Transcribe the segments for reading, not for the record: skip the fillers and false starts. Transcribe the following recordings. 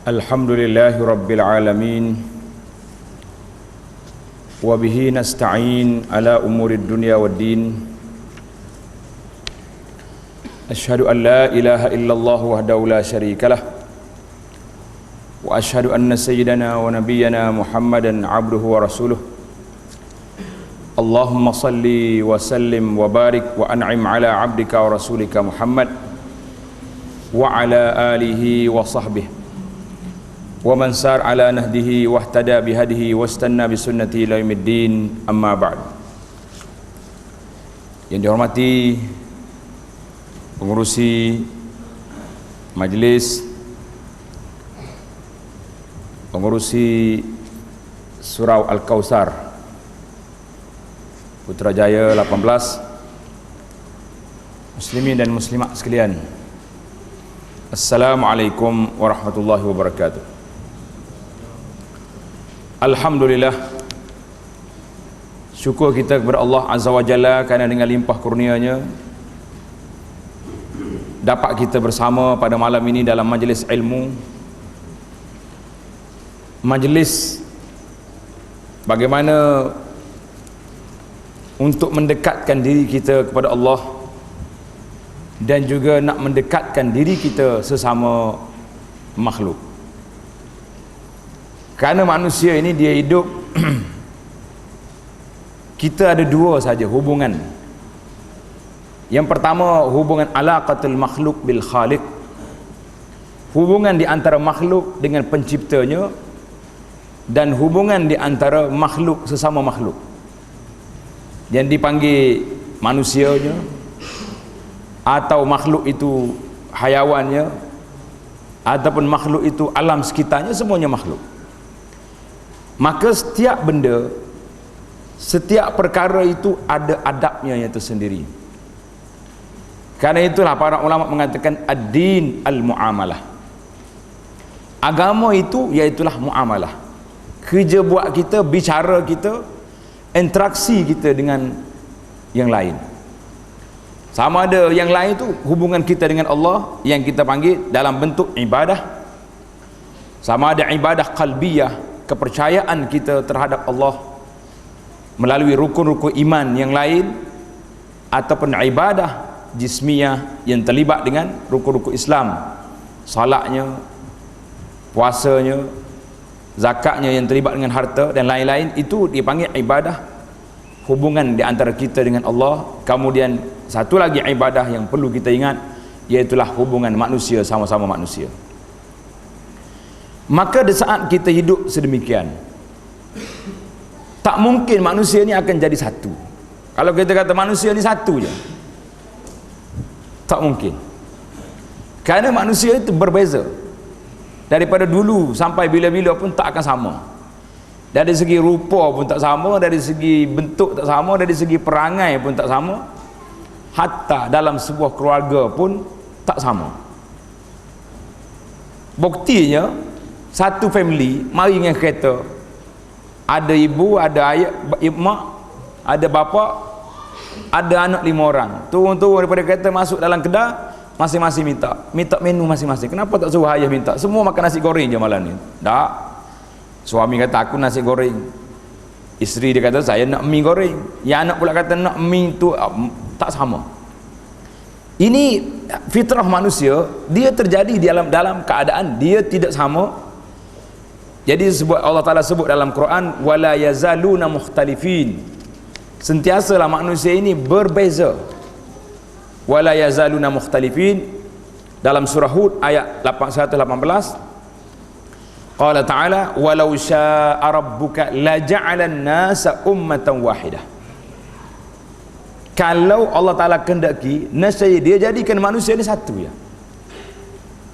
Alhamdulillahi Rabbil Alamin. Wabihi nasta'in ala umurid dunya wad din. Ashhadu an la ilaha illallah wahdahu la syarikalah. Wa ashhadu anna sayyidana wa nabiyyana Muhammadan abduhu wa rasuluh. Allahumma salli wa sallim wa barik wa an'im ala abdika wa rasulika Muhammad wa ala alihi wa sahbihi wa man sar ala nahdihi wahtada bihadihi wastanna bisunnati ila yaumiddin, amma ba'd. Yang dihormati pengurusi majlis, pengurusi Surau Al-Kautsar Putrajaya 18, muslimin dan muslimat sekalian, Assalamualaikum warahmatullahi wabarakatuh. Alhamdulillah, syukur kita kepada Allah Azza wa Jalla kerana dengan limpah kurnianya dapat kita bersama pada malam ini dalam majlis ilmu, majlis bagaimana untuk mendekatkan diri kita kepada Allah dan juga nak mendekatkan diri kita sesama makhluk. Kerana manusia ini dia hidup kita ada dua saja hubungan. Yang pertama, hubungan alaqatul makhluk bil khaliq, hubungan di antara makhluk dengan penciptanya, dan hubungan di antara makhluk sesama makhluk yang dipanggil manusianya, atau makhluk itu hayawannya, ataupun makhluk itu alam sekitarnya, semuanya makhluk. Maka setiap benda, setiap perkara itu ada adabnya yang tersendiri. Karena itulah para ulama mengatakan ad-din al-muamalah. Agama itu iaitulah muamalah. Kerja buat kita, bicara kita, interaksi kita dengan yang lain. Sama ada yang lain itu hubungan kita dengan Allah yang kita panggil dalam bentuk ibadah. Sama ada ibadah qalbiyah, kepercayaan kita terhadap Allah melalui rukun-rukun iman yang lain, ataupun ibadah jismiyah yang terlibat dengan rukun-rukun Islam, salatnya, puasanya, zakatnya yang terlibat dengan harta dan lain-lain. Itu dipanggil ibadah, hubungan di antara kita dengan Allah. Kemudian satu lagi ibadah yang perlu kita ingat, iaitulah hubungan manusia sama-sama manusia. Maka di saat kita hidup sedemikian, tak mungkin manusia ni akan jadi satu. Kalau kita kata manusia ni satu je, tak mungkin. Kerana manusia itu berbeza. Daripada dulu sampai bila-bila pun tak akan sama. Dari segi rupa pun tak sama, dari segi bentuk tak sama, dari segi perangai pun tak sama, hatta dalam sebuah keluarga pun tak sama. Buktinya, satu family mari dengan kereta, ada ibu, ada ayah, mak, ada bapa, ada anak 5 orang. Turun-turun daripada kereta masuk dalam kedai, masing-masing minta menu masing-masing. Kenapa tak suruh ayah minta? Semua makan nasi goreng je malam ni. Tak. Suami kata aku nasi goreng, isteri dia kata saya nak mie goreng, yang anak pula kata nak mie tu. Tak sama. Ini fitrah manusia, dia terjadi dalam keadaan dia tidak sama. Jadi Allah Ta'ala sebut dalam Quran, wala yazaluna mukhtalifin, sentiasalah manusia ini berbeza. Wala yazaluna mukhtalifin, dalam surah Hud ayat 118, qala ta'ala walau syaa rabbuka la ja'alan nasa ummatan wahidah. Kalau Allah Ta'ala kehendaki, nescaya dia jadikan manusia ni satu ya.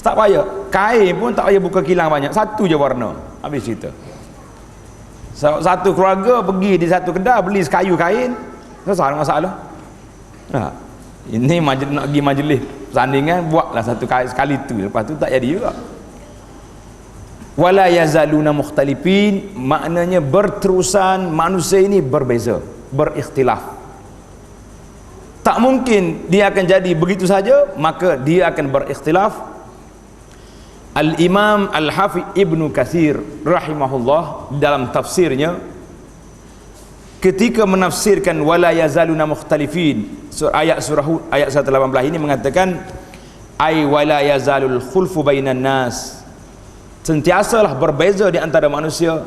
Tak payah kain pun, tak payah buka kilang banyak, satu je warna, habis cerita. Satu keluarga pergi di satu kedai beli sekayu kain, selesai masalah. Nah, ini majlis, nak pergi majlis sandingan, buatlah satu kain sekali tu, lepas tu tak jadi juga. Wala yazaluna mukhtalifin, maknanya berterusan manusia ini berbeza, berikhtilaf. Tak mungkin dia akan jadi begitu saja, maka dia akan berikhtilaf. Al-Imam Al-Hafidh Ibnu Katsir rahimahullah dalam tafsirnya ketika menafsirkan wala yazaluna mukhtalifin ayat surah Hud ayat 118 ini mengatakan ai wala yazalul khulfu bainan nas, sentiasalah berbeza di antara manusia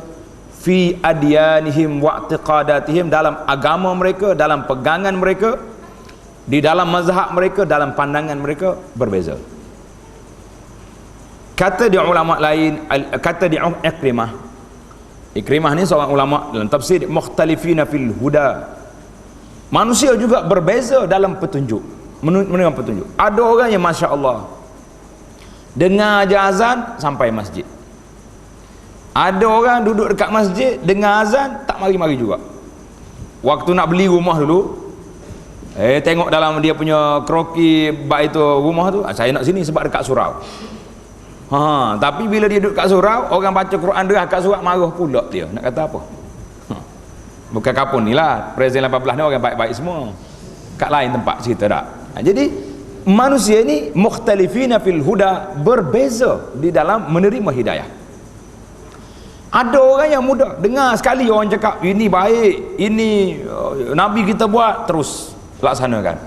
fi adyanihim wa i'tiqadatihim, dalam agama mereka, dalam pegangan mereka, di dalam mazhab mereka, dalam pandangan mereka berbeza. Kata di ulama lain, kata di Ikrimah ni seorang ulama dalam tafsir, mukhtalifina fil huda, manusia juga berbeza dalam petunjuk, menerima petunjuk. Ada orang yang Masya Allah dengar azan sampai masjid, ada orang duduk dekat masjid dengar azan tak mari-mari juga. Waktu nak beli rumah dulu, tengok dalam dia punya kroki bak itu rumah tu, saya nak sini sebab dekat surau. Tapi bila dia duduk kat surau, orang baca Quran dia kat surau, marah pula dia. Nak kata apa? Bukan kapun ni lah, Presiden 18 ni orang baik-baik semua. Kat lain tempat cerita tak. Jadi manusia ni mukhtalifina fil huda, berbeza di dalam menerima hidayah. Ada orang yang mudah dengar sekali orang cakap ini baik, ini Nabi kita buat, terus laksanakan.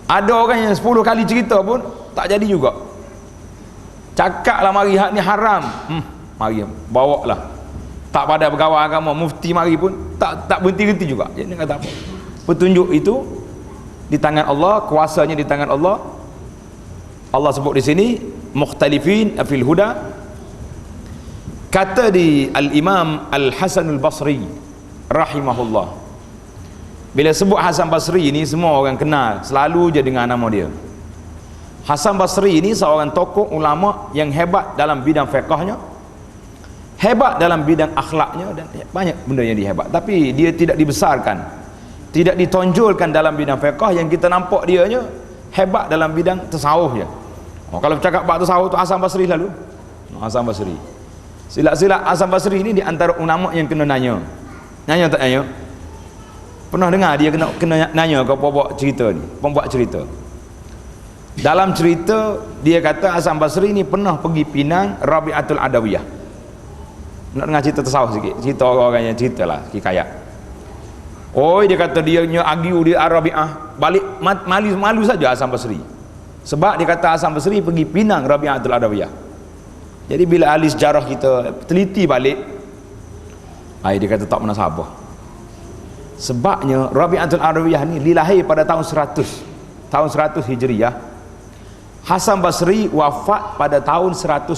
Ada orang yang 10 kali cerita pun tak jadi juga. Cakaplah mari hak ni haram, mari bawa lah. Tak pada pegawai agama mufti mari pun tak berhenti-henti juga. Jadi kata apa? Petunjuk itu di tangan Allah, kuasanya di tangan Allah. Allah sebut di sini mukhtalifin fil huda. Kata di Al-Imam Al-Hasan Al-Basri rahimahullah, bila sebut Hasan Basri ini semua orang kenal, selalu je dengar nama dia. Hasan Basri ini seorang tokoh ulama yang hebat dalam bidang fiqahnya, hebat dalam bidang akhlaknya, dan banyak benda yang dia hebat. Tapi dia tidak dibesarkan, tidak ditonjolkan dalam bidang fiqah. Yang kita nampak dia nya hebat dalam bidang tasawuf je. Kalau bercakap bab tasawuf tu Hasan Basri lalu. Hasan Basri. Silat-silat Hasan Basri ini di antara ulama yang kena nanya. Nanya tak nanya? Pernah dengar dia kena nanya ke pembuat cerita ni, pembuat cerita. Dalam cerita dia kata Hasan Basri ni pernah pergi Pinang Rabi'atul Adawiyah. Nak dengar cerita tasawuf sikit, cerita orang-orang yang cerita lah hikayat. Dia kata dia agiu di Rabi'ah, balik malu saja Hasan Basri. Sebab dia kata Hasan Basri pergi Pinang Rabi'atul Adawiyah. Jadi bila ahli sejarah kita teliti balik, dia kata tak pernah sabar. Sebabnya Rabi'atul Adawiyah ni dilahir pada tahun 100 Hijriyah. Hasan Basri wafat pada tahun 110.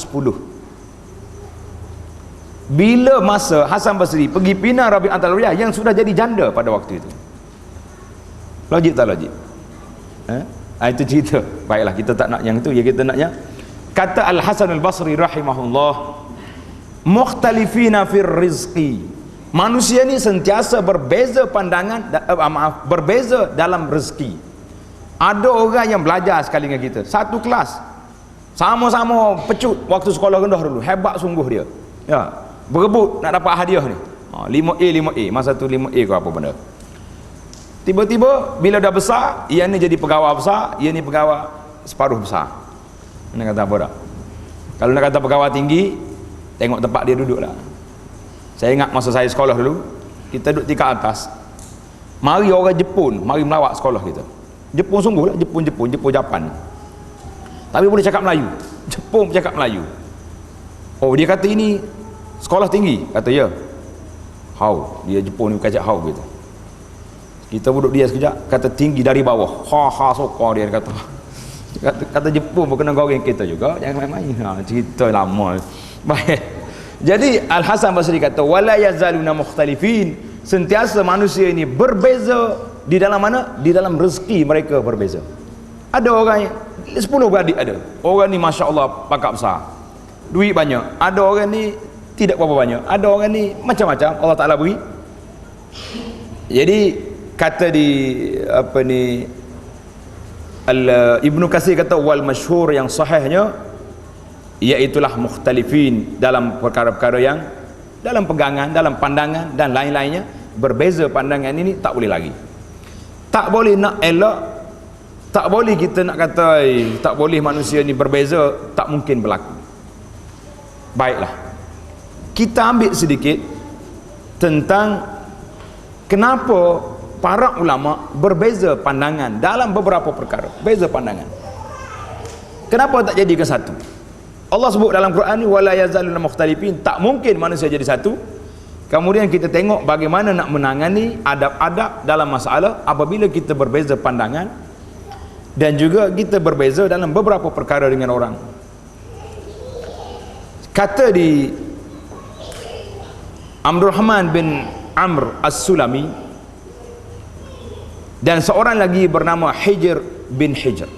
Bila masa Hasan Basri pergi Pinang Rabi'atul Adawiyah yang sudah jadi janda pada waktu itu. Logik tak logik? Itu cerita. Baiklah, kita tak nak yang itu, ya kita nak yang kata Al-Hasan Al-Basri rahimahullah, mukhtalifina fir rizqi, manusia ni sentiasa berbeza pandangan, berbeza dalam rezeki. Ada orang yang belajar sekali dengan kita satu kelas, sama-sama pecut waktu sekolah rendah dulu, hebat sungguh dia ya, berebut nak dapat hadiah ni 5A masa tu 5A ke apa benda. Tiba-tiba bila dah besar, ia ni jadi pegawai besar, ia ni pegawai separuh besar. Nak kata apa tak? Kalau nak kata pegawai tinggi, tengok tempat dia duduk lah. Saya ingat masa saya sekolah dulu, kita duduk tingkat atas, mari orang Jepun mari melawat sekolah kita. Jepun sungguh lah, Jepun Japan, tapi boleh cakap Melayu. Jepun bercakap Melayu. Dia kata ini sekolah tinggi, kata ya. How? Dia Jepun ni kacak how gitu. Kita duduk dia sekejap, kata tinggi dari bawah. Sokor dia kata Jepun pun kena goreng kita juga, jangan main-main. Cerita lama. Baik. Jadi Al-Hasan Basri kata wala yazaluna mukhtalifin, sentiasa manusia ini berbeza di dalam mana? Di dalam rezeki mereka berbeza. Ada orang yang 10 beradik ada. Orang ni Masya Allah pakak besar, duit banyak. Ada orang ni tidak berapa banyak. Ada orang ni macam-macam Allah Ta'ala beri. Jadi kata di Ibnu Katsir kata wal masyhur, yang sahihnya iaitulah mukhtalifin dalam perkara-perkara yang dalam pegangan, dalam pandangan dan lain-lainnya berbeza. Pandangan ini tak boleh lagi, tak boleh nak elak, tak boleh kita nak kata tak boleh manusia ni berbeza, tak mungkin berlaku. Baiklah, kita ambil sedikit tentang kenapa para ulama berbeza pandangan dalam beberapa perkara. Beza pandangan. Kenapa tak jadikan satu? Allah sebut dalam Quran ni wala yazaluna mukhtalifin, tak mungkin manusia jadi satu. Kemudian kita tengok bagaimana nak menangani adab-adab dalam masalah apabila kita berbeza pandangan, dan juga kita berbeza dalam beberapa perkara dengan orang. Kata di Abdul Rahman bin Amr As-Sulami dan seorang lagi bernama Hijr bin Hijr.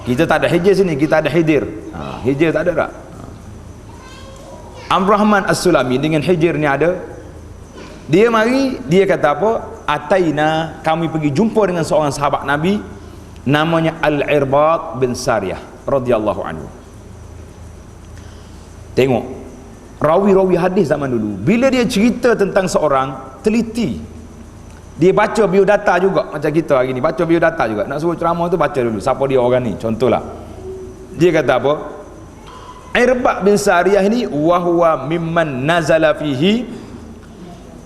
Kita tak ada Hijr sini, kita ada Hijr. Hijr tak ada tak? Abdul Rahman As-Sulami dengan Hijr ni ada. Dia mari, dia kata apa? Ataina, kami pergi jumpa dengan seorang sahabat Nabi namanya Al-Irbad bin Sariyah radhiyallahu anhu. Tengok rawi-rawi hadis zaman dulu, bila dia cerita tentang seorang, teliti. Dia baca biodata juga, macam kita hari ni baca biodata juga. Nak suruh ceramah tu baca dulu siapa dia orang ni. Contohlah, dia kata apa? Irbad bin Sariyah ni wahwa mimman nazala fihi,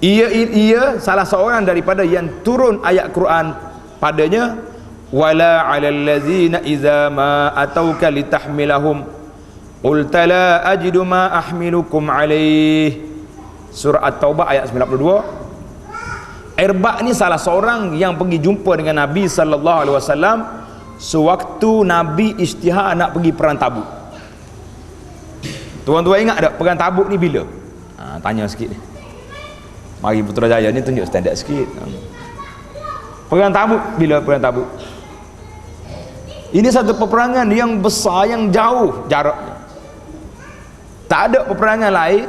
ia salah seorang daripada yang turun ayat Quran padanya, wala 'alal ladzina idza ma atauka litahmilahum qulta la ajidu ma ahmilukum alaih. Surah At-Taubah ayat 92. Irbad ni salah seorang yang pergi jumpa dengan Nabi sallallahu alaihi wasallam sewaktu Nabi isytihar nak pergi perang Tabuk. Tuan-tuan ingat tak perang Tabuk ni bila? Tanya sikit ni. Mari Putrajaya ni tunjuk standard sikit. Perang Tabuk bila perang Tabuk? Ini satu peperangan yang besar, yang jauh jaraknya. Tak ada peperangan lain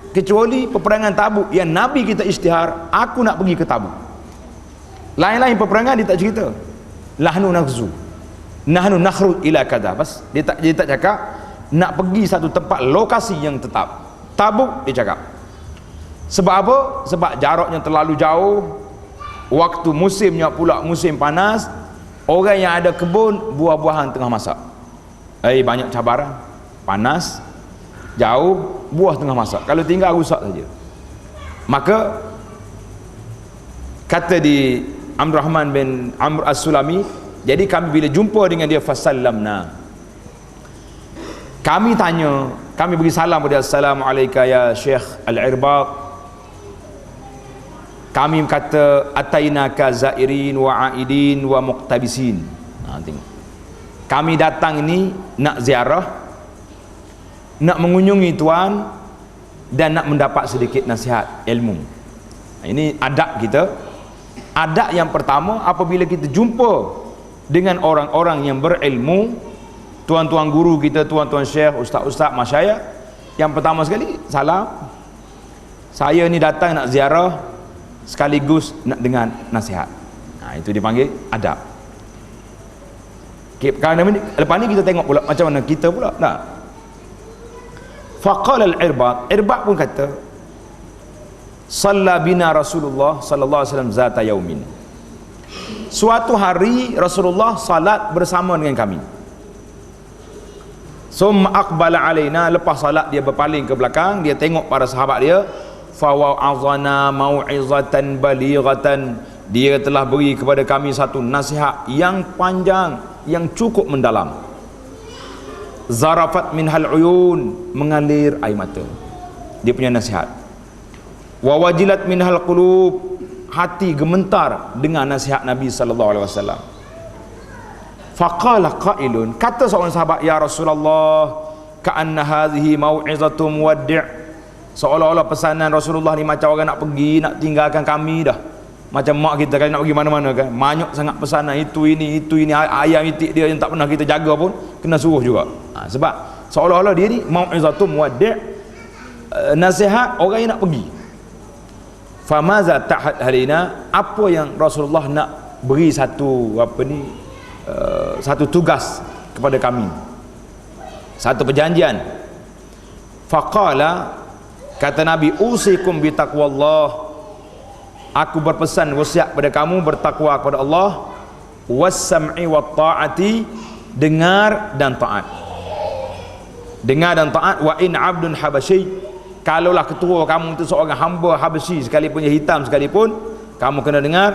kecuali peperangan Tabuk yang Nabi kita isytihar, aku nak pergi ke Tabuk. Lain-lain peperangan dia tak cerita. Nahnu naghzu, nahnu nakhruj ila kadza. Bas dia tak cakap nak pergi satu tempat lokasi yang tetap. Tabuk dia cakap. Sebab apa? Sebab jaraknya terlalu jauh, waktu musimnya pula musim panas, orang yang ada kebun buah-buahan tengah masak. Banyak cabaran, panas, jauh, buah tengah masak. Kalau tinggal rusak saja. Maka kata di Abdul Rahman bin Amr As-Sulami, jadi kami bila jumpa dengan dia fasallamna, kami tanya, kami beri salam pada assalamualaikum ya Syekh Al-Irbad. Kami kata atainaka zairin wa aidin wa muqtabisin. Tengok, kami datang ini nak ziarah, nak mengunjungi tuan dan nak mendapat sedikit nasihat ilmu. Ini adab kita. Adab yang pertama, apabila kita jumpa dengan orang-orang yang berilmu, tuan-tuan guru kita, tuan-tuan syekh, ustaz-ustaz, masyayikh, yang pertama sekali salam. Saya ni datang nak ziarah sekaligus nak dengar nasihat. Itu dipanggil adab. Okay, lepas ni kita tengok pula macam mana kita pula. Faqala al-Irbad, Irbad pun kata, salla bina Rasulullah sallallahu alaihi wasallam zata yaumin. Suatu hari Rasulullah salat bersama dengan kami. Summa aqbala alaina, lepas salat dia berpaling ke belakang, dia tengok para sahabat dia, fa wa'azana mau'izatan balighatan, dia telah beri kepada kami satu nasihat yang panjang, yang cukup mendalam. Zarafat minhal uyun, mengalir air mata dia punya nasihat. Wa wajilat minhal qulub, hati gemetar dengan nasihat Nabi sallallahu alaihi wasallam. Faqala qailun, kata seorang sahabat, ya Rasulullah, ka'anna hadhihi mau'izatu muwaddi', seolah-olah pesanan Rasulullah ni macam orang nak pergi, nak tinggalkan kami dah. Macam mak kita kan nak pergi mana-mana kan, banyak sangat pesanan, itu ini ayam itik dia yang tak pernah kita jaga pun kena suruh juga. Sebab seolah-olah dia ni mau'izatu muwaddi', nasihat orang yang nak pergi. Famaza ta'had halina, apa yang Rasulullah nak beri satu satu tugas kepada kami, satu perjanjian. Faqala, kata Nabi, usikum bi taqwallah, aku berpesan wasiat pada kamu bertakwa kepada Allah, was-sam'i wat ta'ati, dengar dan taat. dengar dan taat. Wa in abdun habasyi, kalaulah ketua kamu itu seorang hamba Habasyi sekalipun dia hitam sekalipun, kamu kena dengar.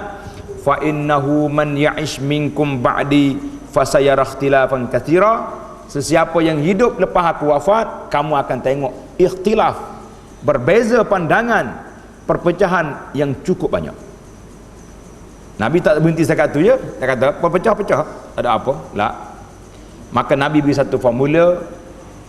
Fa innahu man ya'ish minkum ba'di fasayara ikhtilafan katsira, sesiapa yang hidup lepas aku wafat, kamu akan tengok ikhtilaf, berbeza pandangan, perpecahan yang cukup banyak. Nabi tak berhenti setakat tu je, dia kata perpecah-pecah ada apa? La. Maka Nabi beri satu formula,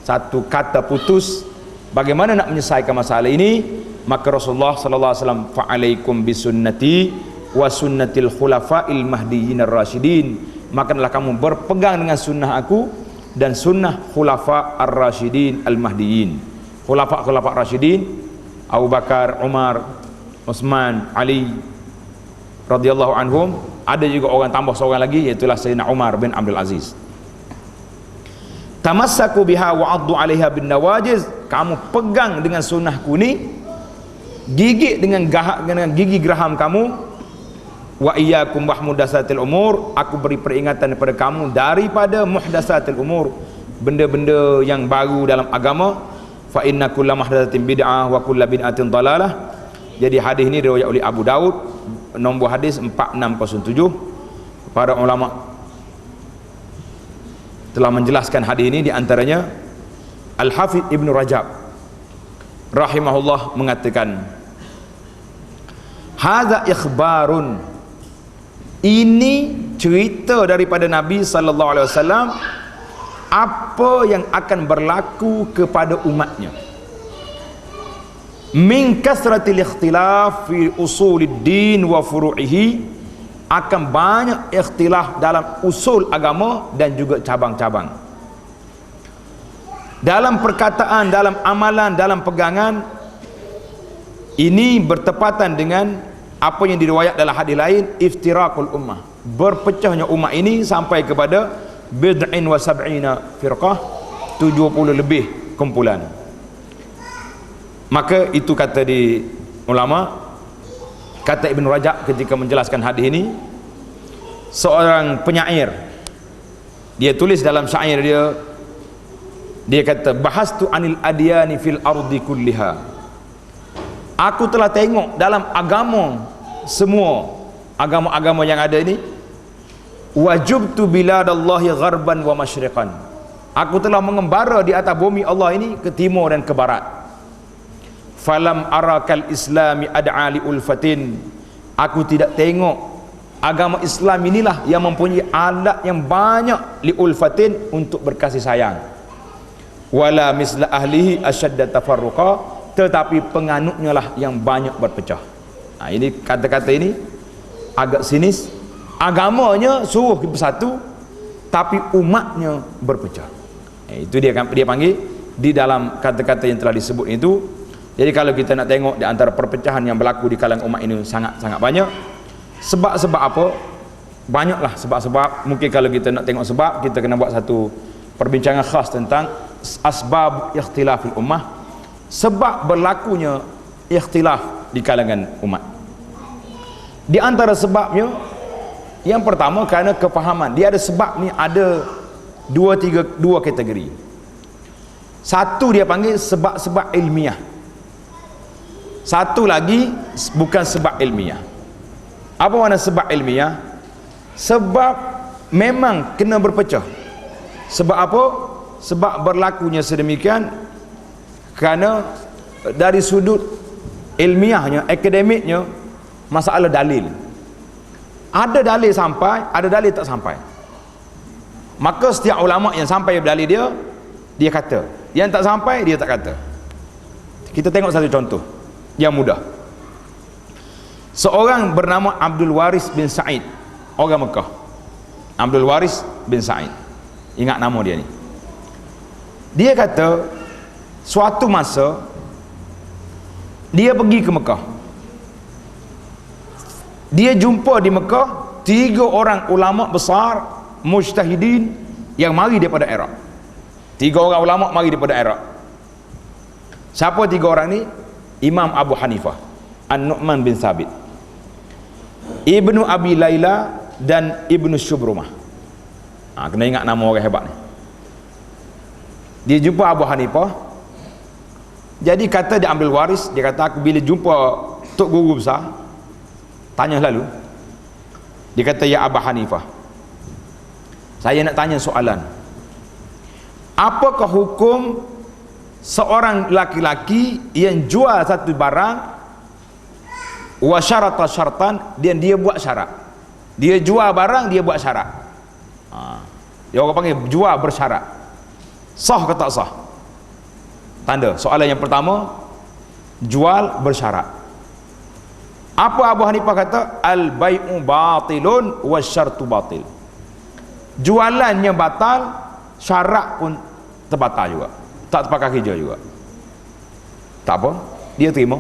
satu kata putus bagaimana nak menyelesaikan masalah ini. Maka Rasulullah sallallahu alaihi wasallam, fa alaikum bisunnati wa sunnatil khulafa'il mahdiyyin ar-rasyidin, makalah kamu berpegang dengan sunnah aku dan sunnah khulafa ar-rasyidin al-mahdiyyin. Khulafa rasyidin Abu Bakar, Umar, Utsman, Ali radhiyallahu anhum. Ada juga orang tambah seorang lagi, iaitu Sayyidina Umar bin Abdul Aziz. Tamassaku biha wa 'addu 'alaiha bin nawajiz, kamu pegang dengan sunnahku ni, gigit dengan gigi geraham kamu. Wa iyyakum muhdatsatil umur, aku beri peringatan kepada kamu daripada muhdatsatil umur, benda-benda yang baru dalam agama. Fa inna kulla muhdatsatin bid'ah wa kulla bid'atin dalalah. Jadi hadis ini diriwayatkan oleh Abu Daud, nombor hadis 4607. Para ulama telah menjelaskan hadis ini, di antaranya Al-Hafidz Ibnu Rajab rahimahullah mengatakan, hadza ikhbarun, ini cerita daripada Nabi sallallahu alaihi wasallam apa yang akan berlaku kepada umatnya. Min kasratil ikhtilaf fi usuluddin wa furu'ihi, akan banyak ikhtilaf dalam usul agama dan juga cabang-cabang. Dalam perkataan, dalam amalan, dalam pegangan. Ini bertepatan dengan apa yang diriwayat dalam hadis lain, iftirakul ummah, berpecahnya umat ini sampai kepada bid'in wa sab'ina firqah, 70 lebih kumpulan. Maka itu kata di ulama, kata Ibn Rajab ketika menjelaskan hadis ini. Seorang penyair, dia tulis dalam syair dia kata, bahastu anil adyani fil ardi kulliha, aku telah tengok dalam agama, semua agama-agama yang ada ini, wajubtu biladallahi gharban wa masyriqan, aku telah mengembara di atas bumi Allah ini ke timur dan ke barat. Falam arakal islami ad'a li ulfatin, aku tidak tengok agama Islam inilah yang mempunyai alat yang banyak li ulfatin, untuk berkasih sayang. Wala misla ahlihi asyadda tafarruqa, tetapi penganutnya lah yang banyak berpecah. Nah, ini kata-kata ini agak sinis. Agamanya suruh bersatu, tapi umatnya berpecah. Itu dia panggil di dalam kata-kata yang telah disebut itu. Jadi kalau kita nak tengok di antara perpecahan yang berlaku di kalangan umat ini sangat-sangat banyak. Sebab-sebab apa? Banyaklah sebab-sebab. Mungkin kalau kita nak tengok sebab, kita kena buat satu perbincangan khas tentang asbab ikhtilafil ummah, sebab berlakunya ikhtilaf di kalangan umat. Di antara sebabnya, yang pertama kerana kefahaman. Dia ada sebab ni ada dua kategori. Satu dia panggil sebab-sebab ilmiah, satu lagi bukan sebab ilmiah. Apa makna sebab ilmiah? Sebab memang kena berpecah. Sebab apa? Sebab berlakunya sedemikian kerana dari sudut ilmiahnya, akademiknya, masalah dalil. Ada dalil sampai, ada dalil tak sampai. Maka setiap ulama yang sampai dalil dia kata. Yang tak sampai, dia tak kata. Kita tengok satu contoh yang mudah. Seorang bernama Abdul Waris bin Sa'id, orang Mekah. Abdul Waris bin Sa'id, ingat nama dia ni. Dia kata suatu masa dia pergi ke Mekah. Dia jumpa di Mekah 3 orang ulama besar mujtahidin yang mari daripada Iraq. 3 orang ulama mari daripada Iraq. Siapa 3 orang ni? Imam Abu Hanifah, An-Nu'man bin Thabit, Ibnu Abi Layla, dan Ibnu Syubrumah. Kena ingat nama orang hebat ni. Dia jumpa Abu Hanifah. Jadi kata dia ambil waris, dia kata aku bila jumpa tok guru besar, tanya lalu. Dia kata, ya Abu Hanifah, saya nak tanya soalan. Apakah hukum seorang laki-laki yang jual satu barang wa syarata syartan, dan dia buat syarat. Dia jual barang, dia buat syarat. Dia orang panggil jual bersyarat. Sah ke tak sah? Tanda. Soalan yang pertama, jual bersyarat. Apa Abu Hanifah kata? Al-bai'u batilun wa syartu batil. Jualannya batal, syarat pun terbatal juga. Tak terpakai kerja juga. Tak apa, dia terima.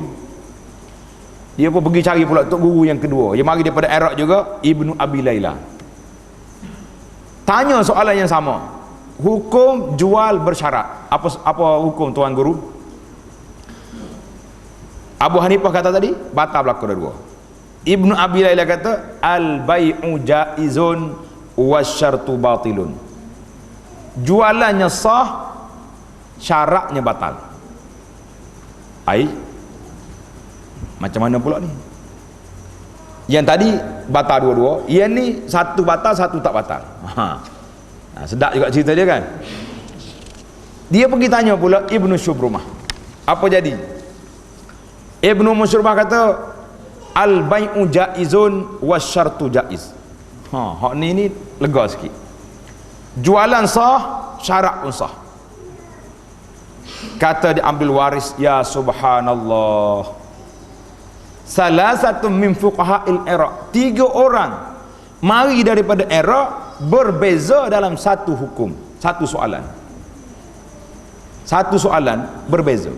Dia pun pergi cari pula tok guru yang kedua. Dia mari daripada Iraq juga, Ibnu Abi Layla. Tanya soalan yang sama. Hukum jual bersyarat. Apa hukum tuan guru? Abu Hanifah kata tadi, batal berlaku dua. Ibnu Abi Layla kata, al-bai'u jaizun wasyartu batilun. Jualannya sah, syaratnya batal. Macam mana pula ni? Yang tadi batal dua-dua, yang ni satu batal, satu tak batal. Sedap juga cerita dia kan. Dia pergi tanya pula Ibnu Syubrumah, apa jadi? Ibnu Syubrumah kata, al-bai'u jaizun wasyartu jaiz. Hak ni lega sikit. Jualan sah, syarat pun sah. Kata dia ambil waris, ya subhanallah, salah satu min fuqaha'il Iraq, 3 orang mari daripada Iraq, berbeza dalam satu hukum, satu soalan berbeza.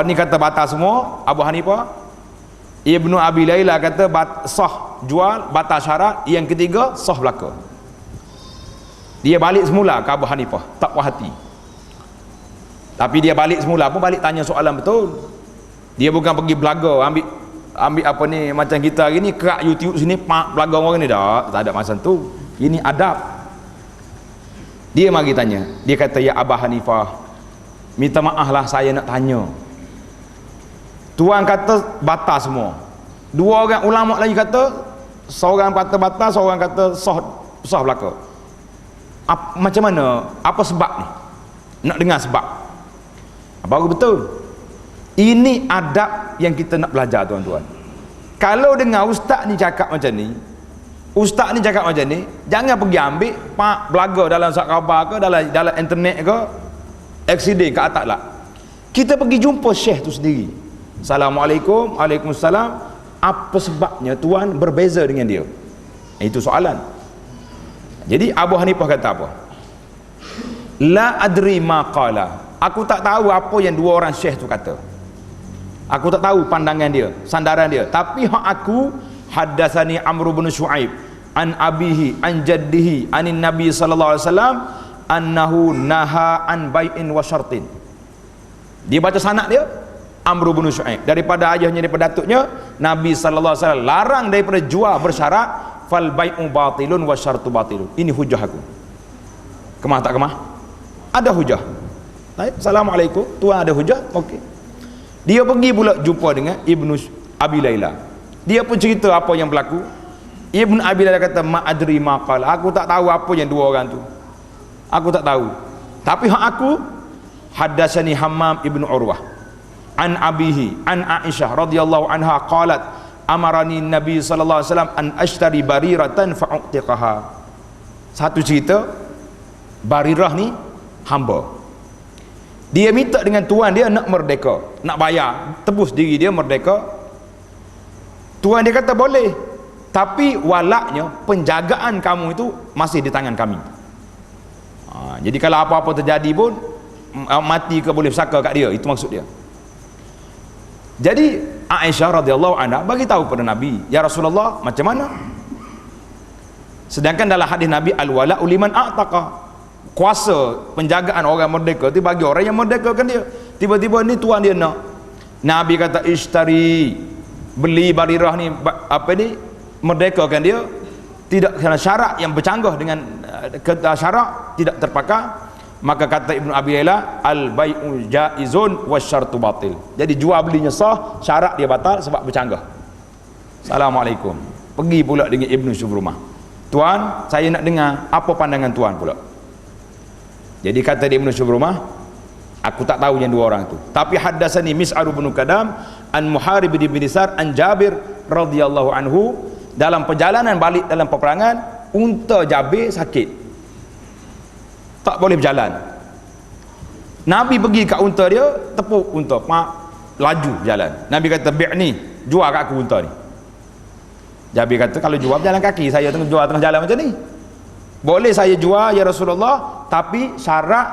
Ni kata batal semua, Abu Hanifah. Ibnu Abi Layla kata sah jual, batal syarat. Yang ketiga, sah belaka. Dia balik semula ke Abu Hanifah, tak puas hati. Tapi dia balik semula pun balik tanya soalan betul. Dia bukan pergi belaga, ambil apa ni, macam kita hari ni kerak YouTube sini, belaga orang ni, tak ada macam tu. Ini adab. Dia mari tanya. Dia kata, ya Abu Hanifah, minta maaf lah saya nak tanya. Tuan kata batal semua. 2 orang ulama lagi kata, seorang kata batal, seorang kata sah belaka. Macam mana? Apa sebab ni? Nak dengar sebab. Baru betul. Ini adab yang kita nak belajar, tuan-tuan. Kalau dengar ustaz ni cakap macam ni, jangan pergi ambil belaga dalam surat khabar ke, dalam internet ke, accident ke atas lah. Kita pergi jumpa syekh tu sendiri. Assalamualaikum, waalaikumsalam. Apa sebabnya tuan berbeza dengan dia? Itu soalan. Jadi Abu Hanifah kata apa? La adri ma qala. Aku tak tahu apa yang 2 orang syekh tu kata. Aku tak tahu pandangan dia, sandaran dia. Tapi hak aku, haddatsani Amr bin Syuaib an abihi an jaddihi anin Nabi sallallahu alaihi wasallam annahu naha an bai'in wa syartin. Dia baca sanad dia, Amr bin Syuaib, daripada ayahnya, daripada datuknya, Nabi sallallahu alaihi wasallam larang daripada jual bersyarat, fal bai'u batilun wa syartu batilun. Ini hujah aku. Kemah tak kemah? Ada hujah. Baik, assalamualaikum, tuan ada hujah? Okey. Dia pergi pula jumpa dengan Ibnu Abi Layla. Dia pun cerita apa yang berlaku. Ibnu Abi Layla kata, ma adri ma qala. Aku tak tahu apa yang 2 orang tu. Aku tak tahu. Tapi hak aku, haddatsani Hammam ibnu Urwah an abihi an Aisyah radhiyallahu anha qalat amarani Nabi sallallahu alaihi wasallam an ashtari bariratan fa'uqtiqaha. Satu cerita, Barirah ni hamba. Dia minta dengan tuan dia nak merdeka, nak bayar, tebus diri dia merdeka. Tuan dia kata boleh, tapi walaknya, penjagaan kamu itu masih di tangan kami. Jadi kalau apa-apa terjadi pun, mati ke boleh bersaka kat dia, itu maksud dia. Jadi Aisyah radhiyallahu anha bagi tahu pada Nabi, ya Rasulullah, macam mana? Sedangkan dalam hadis Nabi, al-wala'u liman a'taqa, kuasa penjagaan orang merdeka itu bagi orang yang merdekakan dia. Tiba-tiba ni tuan dia nak, Nabi kata ishtari, beli Barirah ni, apa ni, merdekakan dia, tidak kena syarat yang bercanggah dengan syarat, tidak terpakai, Maka kata Ibnu Abi Layla, al-bai'u jaizun wasyartu batil. Jadi jual belinya sah, syarat dia batal sebab bercanggah. Assalamualaikum. Pergi pula dengan Ibnu Syubrumah. Tuan, saya nak dengar apa pandangan tuan pula. Jadi kata Ibnu Syubrumah, aku tak tahu yang dua orang itu. Tapi haddasani Mis'ar bin Kadam an Muharib bin Nisar an Jabir radhiyallahu anhu, dalam perjalanan balik dalam peperangan, unta Jabir sakit. Tak boleh berjalan. Nabi pergi kat unta dia, tepuk unta, laju berjalan. Nabi kata, bi'ni, jual kat aku unta ni. Jabir kata, kalau jual berjalan kaki, saya tengah jual tengah jalan macam ni. Boleh saya jual ya Rasulullah, tapi syarat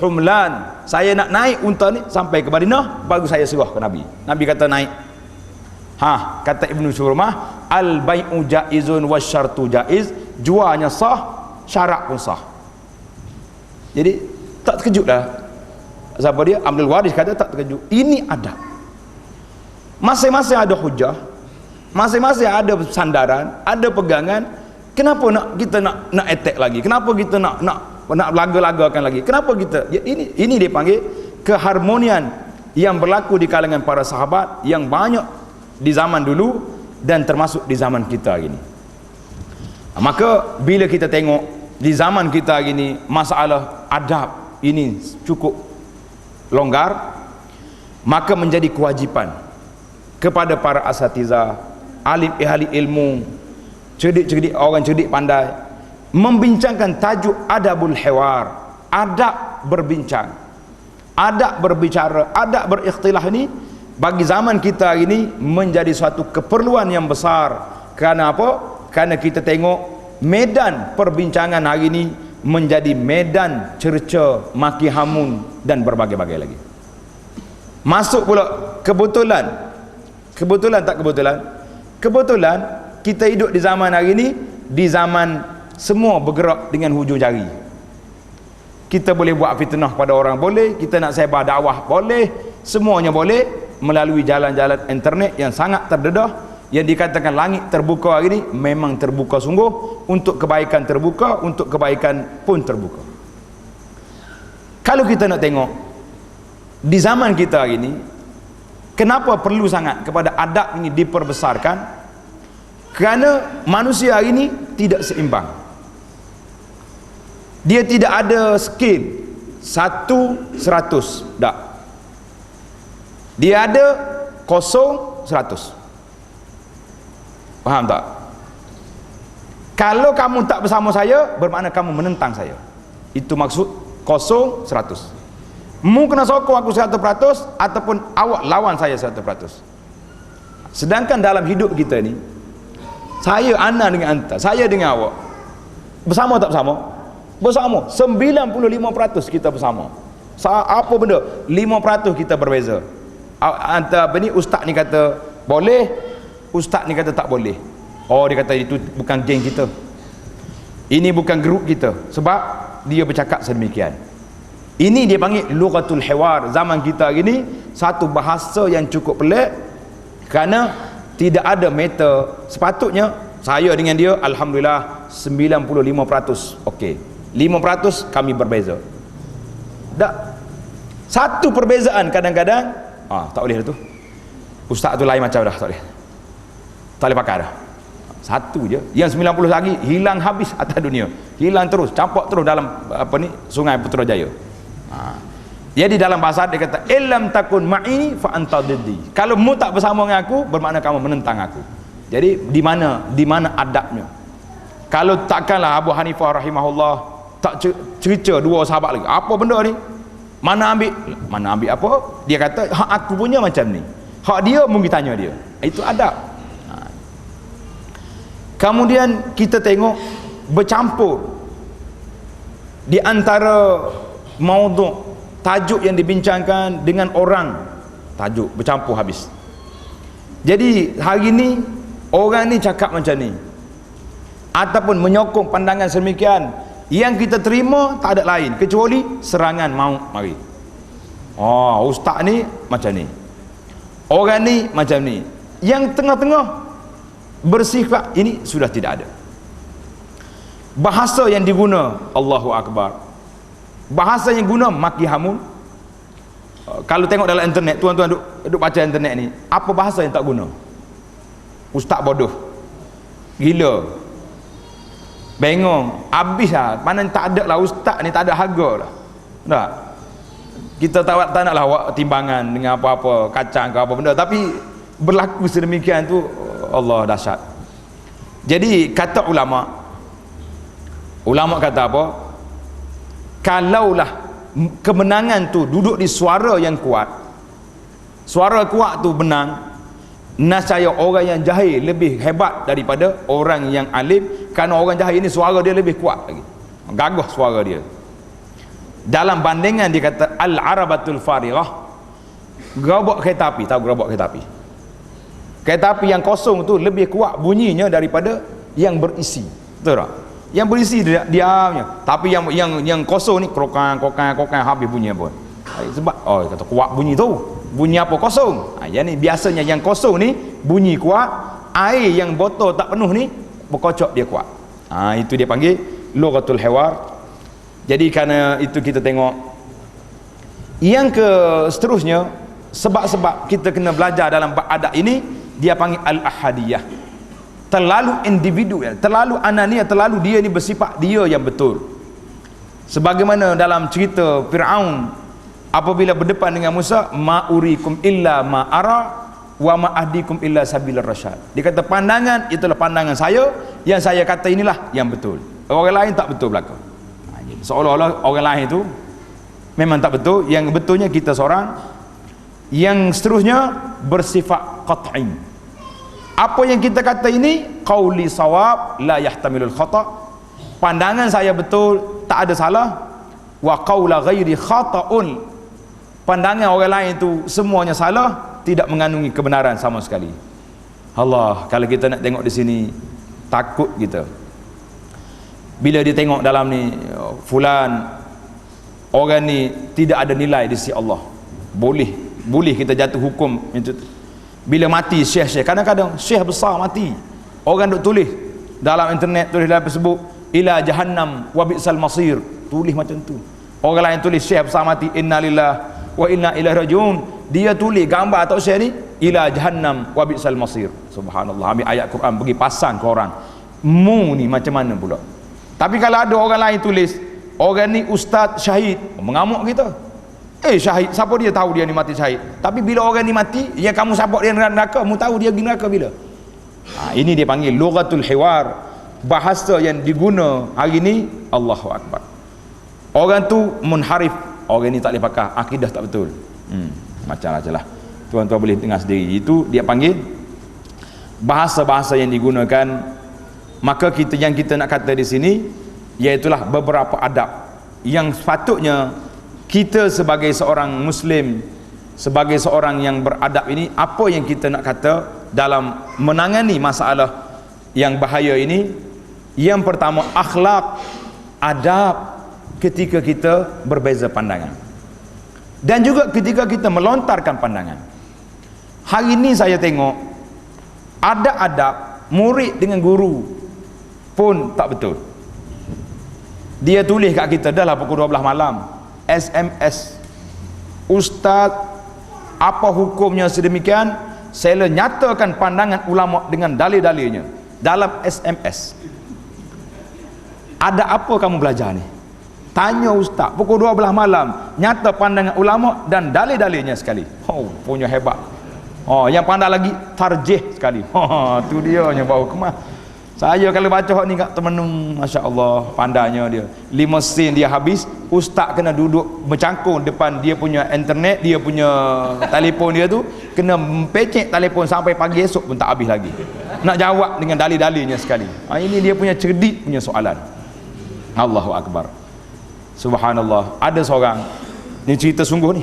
humlan, saya nak naik unta ni sampai ke Madinah, baru saya serah ke Nabi. Nabi kata naik. Kata Ibnu Syurmah, al bai'u jaizun wasyartu jaiz, jualnya sah, syarat pun sah. Jadi tak terkejut dah. Siapa dia? Abdul Waris kata tak terkejut. Ini adab. Masing-masing ada hujah, masing-masing ada sandaran, ada pegangan. Kenapa kita nak attack lagi? Kenapa kita nak laga-lagakan lagi? Kenapa kita? Ini dia panggil keharmonian yang berlaku di kalangan para sahabat yang banyak di zaman dulu dan termasuk di zaman kita ini. Maka bila kita tengok di zaman kita gini, masalah adab ini cukup longgar, maka menjadi kewajipan kepada para asatizah, ahli ilmu, cerdik-cerdik, orang cerdik pandai, membincangkan tajuk adabul hiwar, adab berbincang, adab berbicara, adab berikhtilah. Ini bagi zaman kita ini menjadi suatu keperluan yang besar. Kerana apa? Kerana kita tengok medan perbincangan hari ini menjadi medan cerca, maki hamun dan berbagai-bagai lagi. Masuk pula kebetulan tak kebetulan kita hidup di zaman hari ini, di zaman semua bergerak dengan hujung jari. Kita boleh buat fitnah pada orang, boleh, kita nak sebar dakwah, boleh, semuanya boleh melalui jalan-jalan internet yang sangat terdedah. Yang dikatakan langit terbuka hari ini memang terbuka sungguh, untuk kebaikan terbuka, untuk kebaikan pun terbuka. Kalau kita nak tengok di zaman kita hari ini, kenapa perlu sangat kepada adab ini diperbesarkan? Kerana manusia hari ini tidak seimbang. Dia tidak ada skill 1-100, tak. Dia ada 0-100. Faham tak? Kalau kamu tak bersama saya, bermakna kamu menentang saya. Itu maksud 0-100. Mu kena sokong aku 100%, ataupun awak lawan saya 100%. Sedangkan dalam hidup kita ni, saya, ana dengan anta, saya dengan awak, bersama tak bersama? Bersama. 95% kita bersama. Apa benda? 5% kita berbeza. Antara apa ni, ustaz ni kata boleh, ustaz ni kata tak boleh. Oh, dia kata itu bukan geng kita, ini bukan grup kita, sebab dia bercakap sedemikian. Ini dia panggil lughatul hiwar. Zaman kita ini satu bahasa yang cukup pelik, kerana tidak ada meta. Sepatutnya saya dengan dia alhamdulillah 95% okey, 5% kami berbeza. Tak, satu perbezaan kadang-kadang tak boleh dah tu, ustaz tu lain macam dah, tak boleh, tak boleh pakai dah. Satu je, yang 90 lagi hilang habis atas dunia, hilang terus, campak terus dalam apa ni, sungai Putrajaya. Jadi dalam bahasa dia kata illam takun ma'i fa anta diddi, kalau mu tak bersama dengan aku, bermakna kamu menentang aku. Jadi di mana adabnya? Kalau takkanlah Abu Hanifah rahimahullah tak cerita dua sahabat lagi, apa benda ni, mana ambil apa, dia kata hak aku punya macam ni, hak dia mungkin tanya dia. Itu adab. Kemudian kita tengok bercampur di antara maudhu', tajuk yang dibincangkan dengan orang, tajuk bercampur habis. Jadi hari ni orang ni cakap macam ni, ataupun menyokong pandangan sedemikian, yang kita terima tak ada lain kecuali serangan maut mari. Ustaz ni macam ni, orang ni macam ni, yang tengah-tengah bersifat ini sudah tidak ada. Bahasa yang diguna, Allahu Akbar, Bahasa yang guna maki hamun. Kalau tengok dalam internet, tuan-tuan duk baca internet ni, apa bahasa yang tak guna? Ustaz bodoh, gila, bengong, habis lah. Mana tak ada lah ustaz ni, tak ada harga lah. Tak? Kita tak nak lah awak timbangan dengan apa-apa kacang ke apa benda, tapi berlaku sedemikian tu, Allah dahsyat. Jadi kata ulama kata apa? Kalaulah kemenangan tu duduk di suara yang kuat, suara kuat tu menang, nascaya orang yang jahil lebih hebat daripada orang yang alim, kerana orang jahil ni suara dia lebih kuat lagi, gagah suara dia. Dalam bandingan dia kata al-arabatul farighah, gerobak kereta api, tahu gerobak kereta api? Kereta api yang kosong tu lebih kuat bunyinya daripada yang berisi, betul tak? Yang berisi diamnya, tapi yang kosong ni krokang habis bunyi pun. Sebab kata kuat bunyi tu, bunyi apa kosong. Yang ni biasanya yang kosong ni bunyi kuat, air yang botol tak penuh ni berkocok dia kuat. Itu dia panggil lughatul hiwar. Jadi kerana itu kita tengok yang ke seterusnya, sebab-sebab kita kena belajar dalam adab ini, dia panggil al-ahadiyah. Terlalu individu, terlalu anania, terlalu dia ni bersifat dia yang betul. Sebagaimana dalam cerita Fir'aun apabila berdepan dengan Musa, ma'urikum illa ma'ara wa ma'ahdikum illa sabilar rasyad. Dia kata pandangan itulah pandangan saya, yang saya kata inilah yang betul, orang lain tak betul belaka. Seolah-olah orang lain itu memang tak betul, yang betulnya kita seorang. Yang seterusnya bersifat qat'i. Apa yang kita kata ini qauli sawab la yahtamilul khata', pandangan saya betul, tak ada salah. Wa qaula ghairi khata'un, pandangan orang lain itu semuanya salah, tidak mengandungi kebenaran sama sekali. Allah, kalau kita nak tengok di sini takut kita. Bila dia tengok dalam ni, fulan orang ni tidak ada nilai di sisi Allah, boleh kita jatuh hukum. Bila mati syekh-syekh, kadang-kadang syekh besar mati, orang duk tulis dalam internet, tulis dalam Facebook, ila jahannam wa bi'sal masir, tulis macam tu. Orang lain tulis syekh besar mati, innalillah wa inna ilaihi rajiun, dia tulis gambar atau syekh ni ila jahannam wa bi'sal masir. Subhanallah, ambil ayat Quran pergi pasang ke orang. Mu ni macam mana pula? Tapi kalau ada orang lain tulis, orang ni ustaz syahid, mengamuk kita. Syahid, siapa dia tahu dia ni mati syahid? Tapi bila orang ni mati, yang kamu support dia neraka, kamu tahu dia pergi neraka bila? Ini dia panggil lughatul hiwar, bahasa yang diguna hari ni. Allahu akbar. Orang tu munharif, orang ni tak boleh pakai, akidah tak betul. Macam-macam lah. Tuan-tuan boleh dengar sendiri. Itu dia panggil bahasa-bahasa yang digunakan. Maka yang kita nak kata di sini, iaitulah beberapa adab yang sepatutnya kita sebagai seorang Muslim, sebagai seorang yang beradab ini, apa yang kita nak kata dalam menangani masalah yang bahaya ini. Yang pertama, akhlak, adab ketika kita berbeza pandangan, dan juga ketika kita melontarkan pandangan. Hari ini saya tengok ada adab murid dengan guru pun tak betul. Dia tulis kat kita dah lah pukul 12 malam, SMS, ustaz apa hukumnya sedemikian, saya nyatakan pandangan ulama dengan dalil-dalilnya dalam SMS. Ada apa kamu belajar ni? Tanya ustaz pukul 12 malam, nyata pandangan ulama dan dalil-dalilnya sekali. Punya hebat. Yang pandai lagi tarjih sekali. Tu dia yang bawa kemas. Saya kalau baca hak ni kat temenung, Masya Allah, pandainya dia. 5 sen dia habis, ustaz kena duduk mencangkung depan dia punya internet, dia punya telefon dia tu, kena pecek telefon sampai pagi esok pun tak habis lagi. Nak jawab dengan dalil-dalilnya sekali. Ini dia punya cerdik punya soalan. Allahu Akbar. Subhanallah. Ada seorang, ni cerita sungguh ni,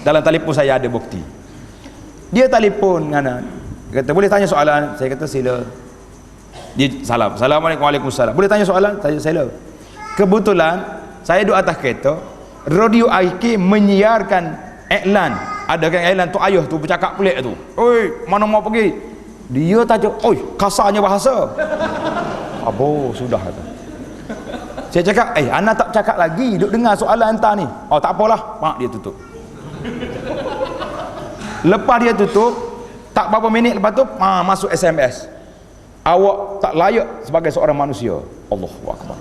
dalam telefon saya ada bukti. Dia telefon dengan, kata boleh tanya soalan? Saya kata sila. Dia salam, assalamualaikum, waalaikumsalam, boleh tanya soalan? Saya sila. Kebetulan saya duduk atas kereta, radio IK menyiarkan iklan, ada kan iklan tu ayah tu bercakap pelik tu, oi mana mau pergi, dia tajuk, oi kasarnya bahasa. Abo sudah kata. Saya cakap, anak tak cakap lagi, duk dengar soalan hantar ni. Oh tak apalah, mak dia tutup. Lepas dia tutup, tak berapa minit lepas tu masuk SMS. Awak tak layak sebagai seorang manusia. Allahu Akbar.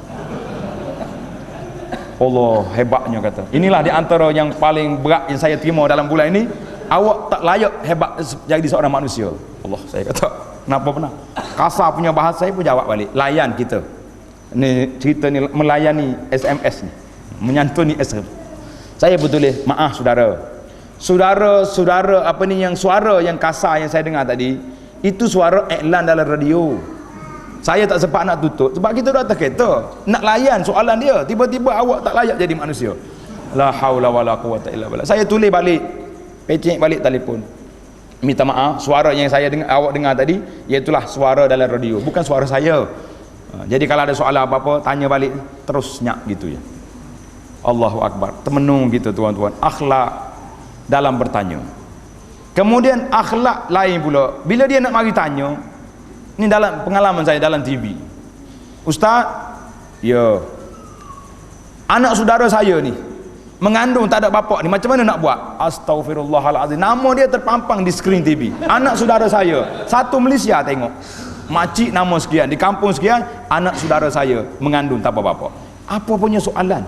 Allah, hebatnya kata. Inilah di antara yang paling berat yang saya terima dalam bulan ini. Awak tak layak hebat jadi seorang manusia. Allah, saya kata, kenapa pernah? Kasar punya bahasa saya pun jawab balik. Layan kita. Ni cerita ni melayani SMS ni. Menyantuni SMS. Saya pun tulis, maaf saudara. Saudara apa ni yang suara yang kasar yang saya dengar tadi, itu suara iklan dalam radio. Saya tak sempat nak tutup sebab kita dah atas kereta nak layan soalan dia, tiba-tiba awak tak layak jadi manusia. La haula wala quwata illa billah. Saya tulis balik, pecek balik telefon, minta maaf, suara yang saya dengar, awak dengar tadi, iaitulah suara dalam radio, bukan suara saya. Jadi kalau ada soalan apa-apa, tanya balik, terus nyak gitu ya. Allahu Akbar. Temenung gitu tuan-tuan, akhlak dalam bertanya. Kemudian akhlak lain pula, bila dia nak mari tanya, ni dalam pengalaman saya dalam TV, Ustaz, ya, anak saudara saya ni mengandung tak ada bapak ni, macam mana nak buat? Astaghfirullahalazim, nama dia terpampang di skrin TV, anak saudara saya, satu Malaysia tengok, makcik nama sekian, di kampung sekian, anak saudara saya mengandung tak ada bapak. Apa punya soalan?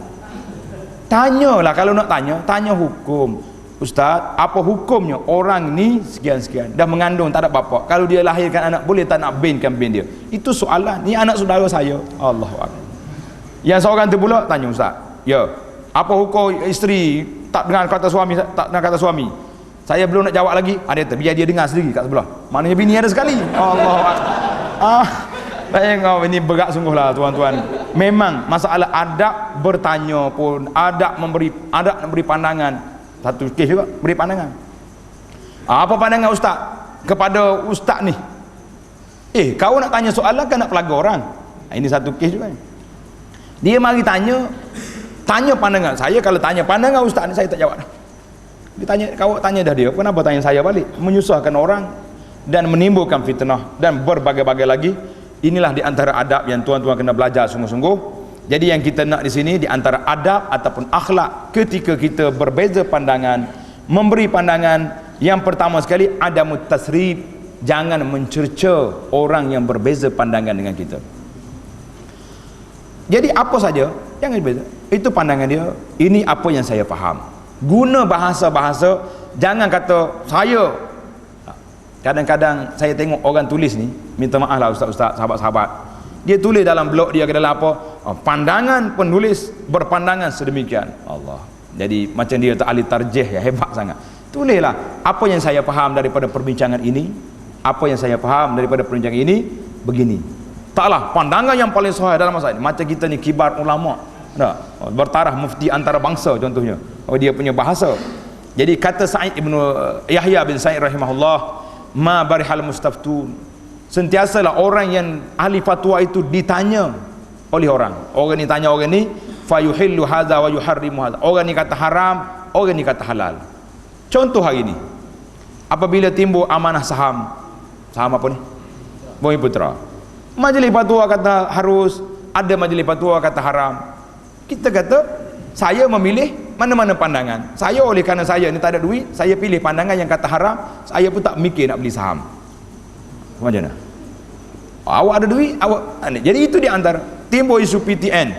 Tanyalah, kalau nak tanya, tanya hukum. Ustaz, apa hukumnya orang ni sekian-sekian dah mengandung tak ada bapak, kalau dia lahirkan anak, boleh tak nak binkan bin dia? Itu soalan. Ni anak saudara saya. Allahu Akbar. Yang seorang tu pula tanya, Ustaz, ya, apa hukum isteri tak dengar kata suami, tak dengar kata suami? Saya belum nak jawab lagi, ada kata biar dia dengar sendiri kat sebelah. Maknanya bini ada sekali. Allahu Akbar. Tengok, ini berat sungguh lah tuan-tuan. Memang masalah adab bertanya pun, adab memberi pandangan. Satu kes juga beri pandangan. Apa pandangan Ustaz kepada Ustaz ni? Kau nak tanya soalan kan nak pelaga orang. Ini satu kes juga. Dia mari tanya pandangan saya. Kalau tanya pandangan Ustaz ni, saya tak jawab dah. Dia tanya, kau tanya dah dia, kenapa tanya saya balik? Menyusahkan orang dan menimbulkan fitnah dan berbagai-bagai lagi. Inilah di antara adab yang tuan-tuan kena belajar sungguh-sungguh. Jadi yang kita nak di sini di antara adab ataupun akhlak ketika kita berbeza pandangan, memberi pandangan, yang pertama sekali ada mutasrib, jangan mencerca orang yang berbeza pandangan dengan kita. Jadi apa saja jangan berbeza. Itu pandangan dia, ini apa yang saya faham. Guna bahasa-bahasa, jangan kata saya. Kadang-kadang saya tengok orang tulis ni, minta maaf lah ustaz-ustaz, sahabat-sahabat, dia tulis dalam blog dia ke dalam apa, pandangan penulis berpandangan sedemikian. Allah, jadi macam dia tak ahli tarjih ya, hebat sangat. Tulislah apa yang saya faham daripada perbincangan ini, apa yang saya faham daripada perbincangan ini begini. Taklah pandangan yang paling sahih dalam masa ini. Macam kita ni kibar ulama, bertaraf mufti antara bangsa contohnya, dia punya bahasa. Jadi kata Sa'id ibn Yahya bin Sa'id rahimahullah, ma barihal mustaftun, sentiasalah orang yang ahli fatwa itu ditanya oleh orang ni tanya orang ni, fayuhillu hadza wa yuharrimu hadza, orang ni kata haram, orang ni kata halal. Contoh hari ni, apabila timbul amanah saham apa ni, Bumi Putra, majlis fatwa kata harus, ada majlis fatwa kata haram. Kita kata saya memilih mana-mana pandangan. Saya oleh kerana saya ni tak ada duit, saya pilih pandangan yang kata haram. Saya pun tak mikir nak beli saham. Macam mana? Awak ada duit, awak. Jadi itu di antara timbul isu PTN.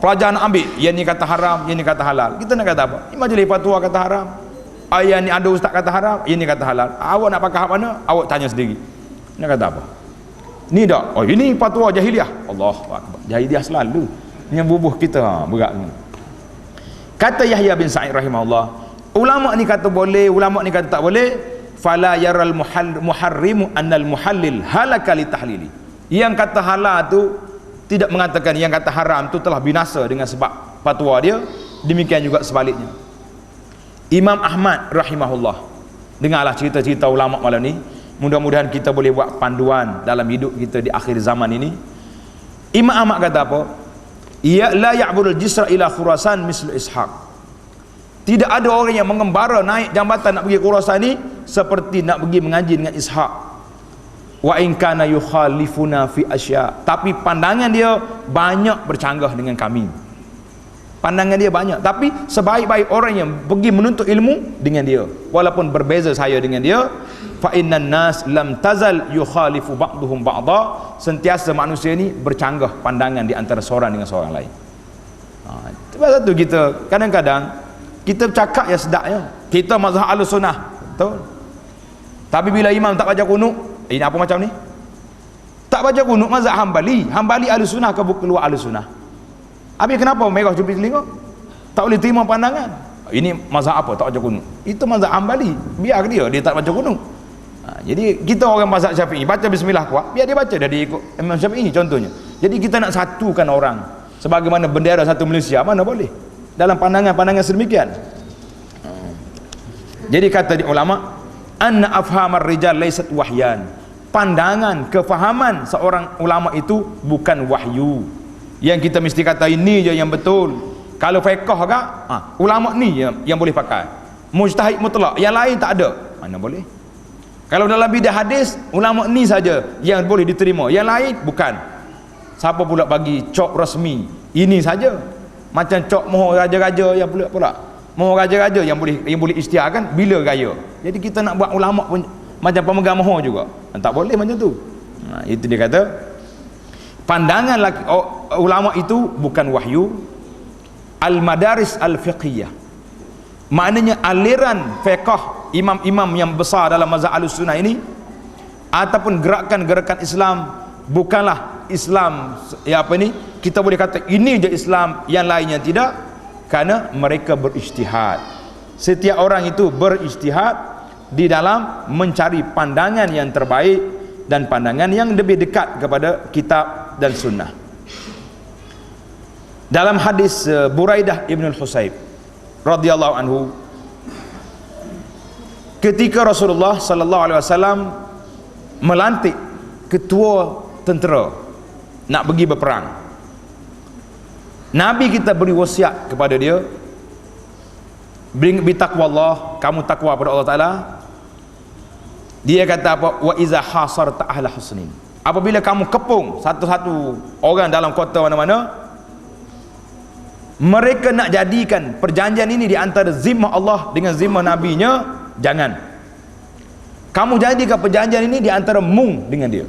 Pelajar nak ambil, yang ni kata haram, yang ni kata halal. Kita nak kata apa? Ini majlis fatwa kata haram. Yang ni ada ustaz kata haram, yang ni kata halal. Awak nak pakai hak mana? Awak tanya sendiri. Nak kata apa? Ni dak. Ini fatwa jahiliah. Allahu Akbar. Jahiliah selalu. Yang bubuh kita berat ni. Kata Yahya bin Sa'id rahimahullah, ulama ni kata boleh, ulama ni kata tak boleh. Fala yaral muharrimu annal muhallil halaka li tahlili. Yang kata halal tu tidak mengatakan yang kata haram tu telah binasa dengan sebab fatwa dia. Demikian juga sebaliknya. Imam Ahmad rahimahullah, dengarlah cerita-cerita ulama malam ni, mudah-mudahan kita boleh buat panduan dalam hidup kita di akhir zaman ini. Imam Ahmad kata apa? Ya la ya'budul jisra ila Khurasan mislu Ishaq. Tidak ada orang yang mengembara naik jambatan nak pergi Khurasan ni seperti nak pergi mengaji dengan Ishaq. wa in kana yukhalifuna fi asya, tapi pandangan dia banyak bercanggah dengan kami. Pandangan dia banyak, tapi sebaik-baik orang yang pergi menuntut ilmu dengan dia, walaupun berbeza saya dengan dia. Fa innan nas lam tazal yukhalifu ba'duhum ba'dha, sentiasa manusia ini bercanggah pandangan di antara seorang dengan seorang lain. Sebab satu kita kadang-kadang kita bercakap ya sedaknya, kita mazhab Ahlussunnah, betul. Tapi bila imam tak baca kunut, ini apa macam ni? Tak baca kunut mazhab Hambali. Hambali Ahlussunnah ke bukan keluar Ahlussunnah? Habis kenapa merah cubit telinga? Tak boleh terima pandangan. Ini mazhab apa tak baca kunut? Itu mazhab Hambali. Biar dia tak baca kunut. Jadi kita orang mazhab Syafi'i baca bismillah kuat, biar dia baca, dah dia ikut Imam Syafi'i contohnya. Jadi kita nak satukan orang sebagaimana bendera satu Malaysia, mana boleh dalam pandangan-pandangan sedemikian. Jadi kata di ulama, anna afhamar rijal laysat wahyan, pandangan kefahaman seorang ulama itu bukan wahyu yang kita mesti kata ini je yang betul. Kalau fiqh ke ulama ni yang boleh pakai, mujtahid mutlak, yang lain tak ada, mana boleh. Kalau dalam bidang hadis, ulama ni saja yang boleh diterima, yang lain bukan. Siapa pula bagi cok rasmi ini saja? Macam cok moho raja-raja yang pula moho raja-raja yang boleh isytiharkan bila gaya. Jadi kita nak buat ulama pun macam pemegang moho juga, tak boleh macam tu. Itu dia kata pandangan ulama itu bukan wahyu. Al-madaris al-fiqhiyah, maknanya aliran fiqh imam-imam yang besar dalam mazhab Ahlussunnah ini, ataupun gerakan-gerakan Islam, bukanlah Islam kita boleh kata ini je Islam, yang lainnya tidak, kerana mereka berijtihad. Setiap orang itu berijtihad di dalam mencari pandangan yang terbaik dan pandangan yang lebih dekat kepada kitab dan sunnah. Dalam hadis Buraidah ibn al-Husayb radhiyallahu anhu, ketika Rasulullah sallallahu alaihi wasallam melantik ketua tentera nak pergi berperang, Nabi kita beri wasiat kepada dia, bitaqwallah, kamu takwa pada Allah Taala. Dia kata apa? Wa iza hasarta ahla husnin, apabila kamu kepung satu-satu orang dalam kota mana-mana, mereka nak jadikan perjanjian ini di antara zimmah Allah dengan zimmah Nabi-Nya, jangan. Kamu jadikan perjanjian ini di antara mung dengan dia.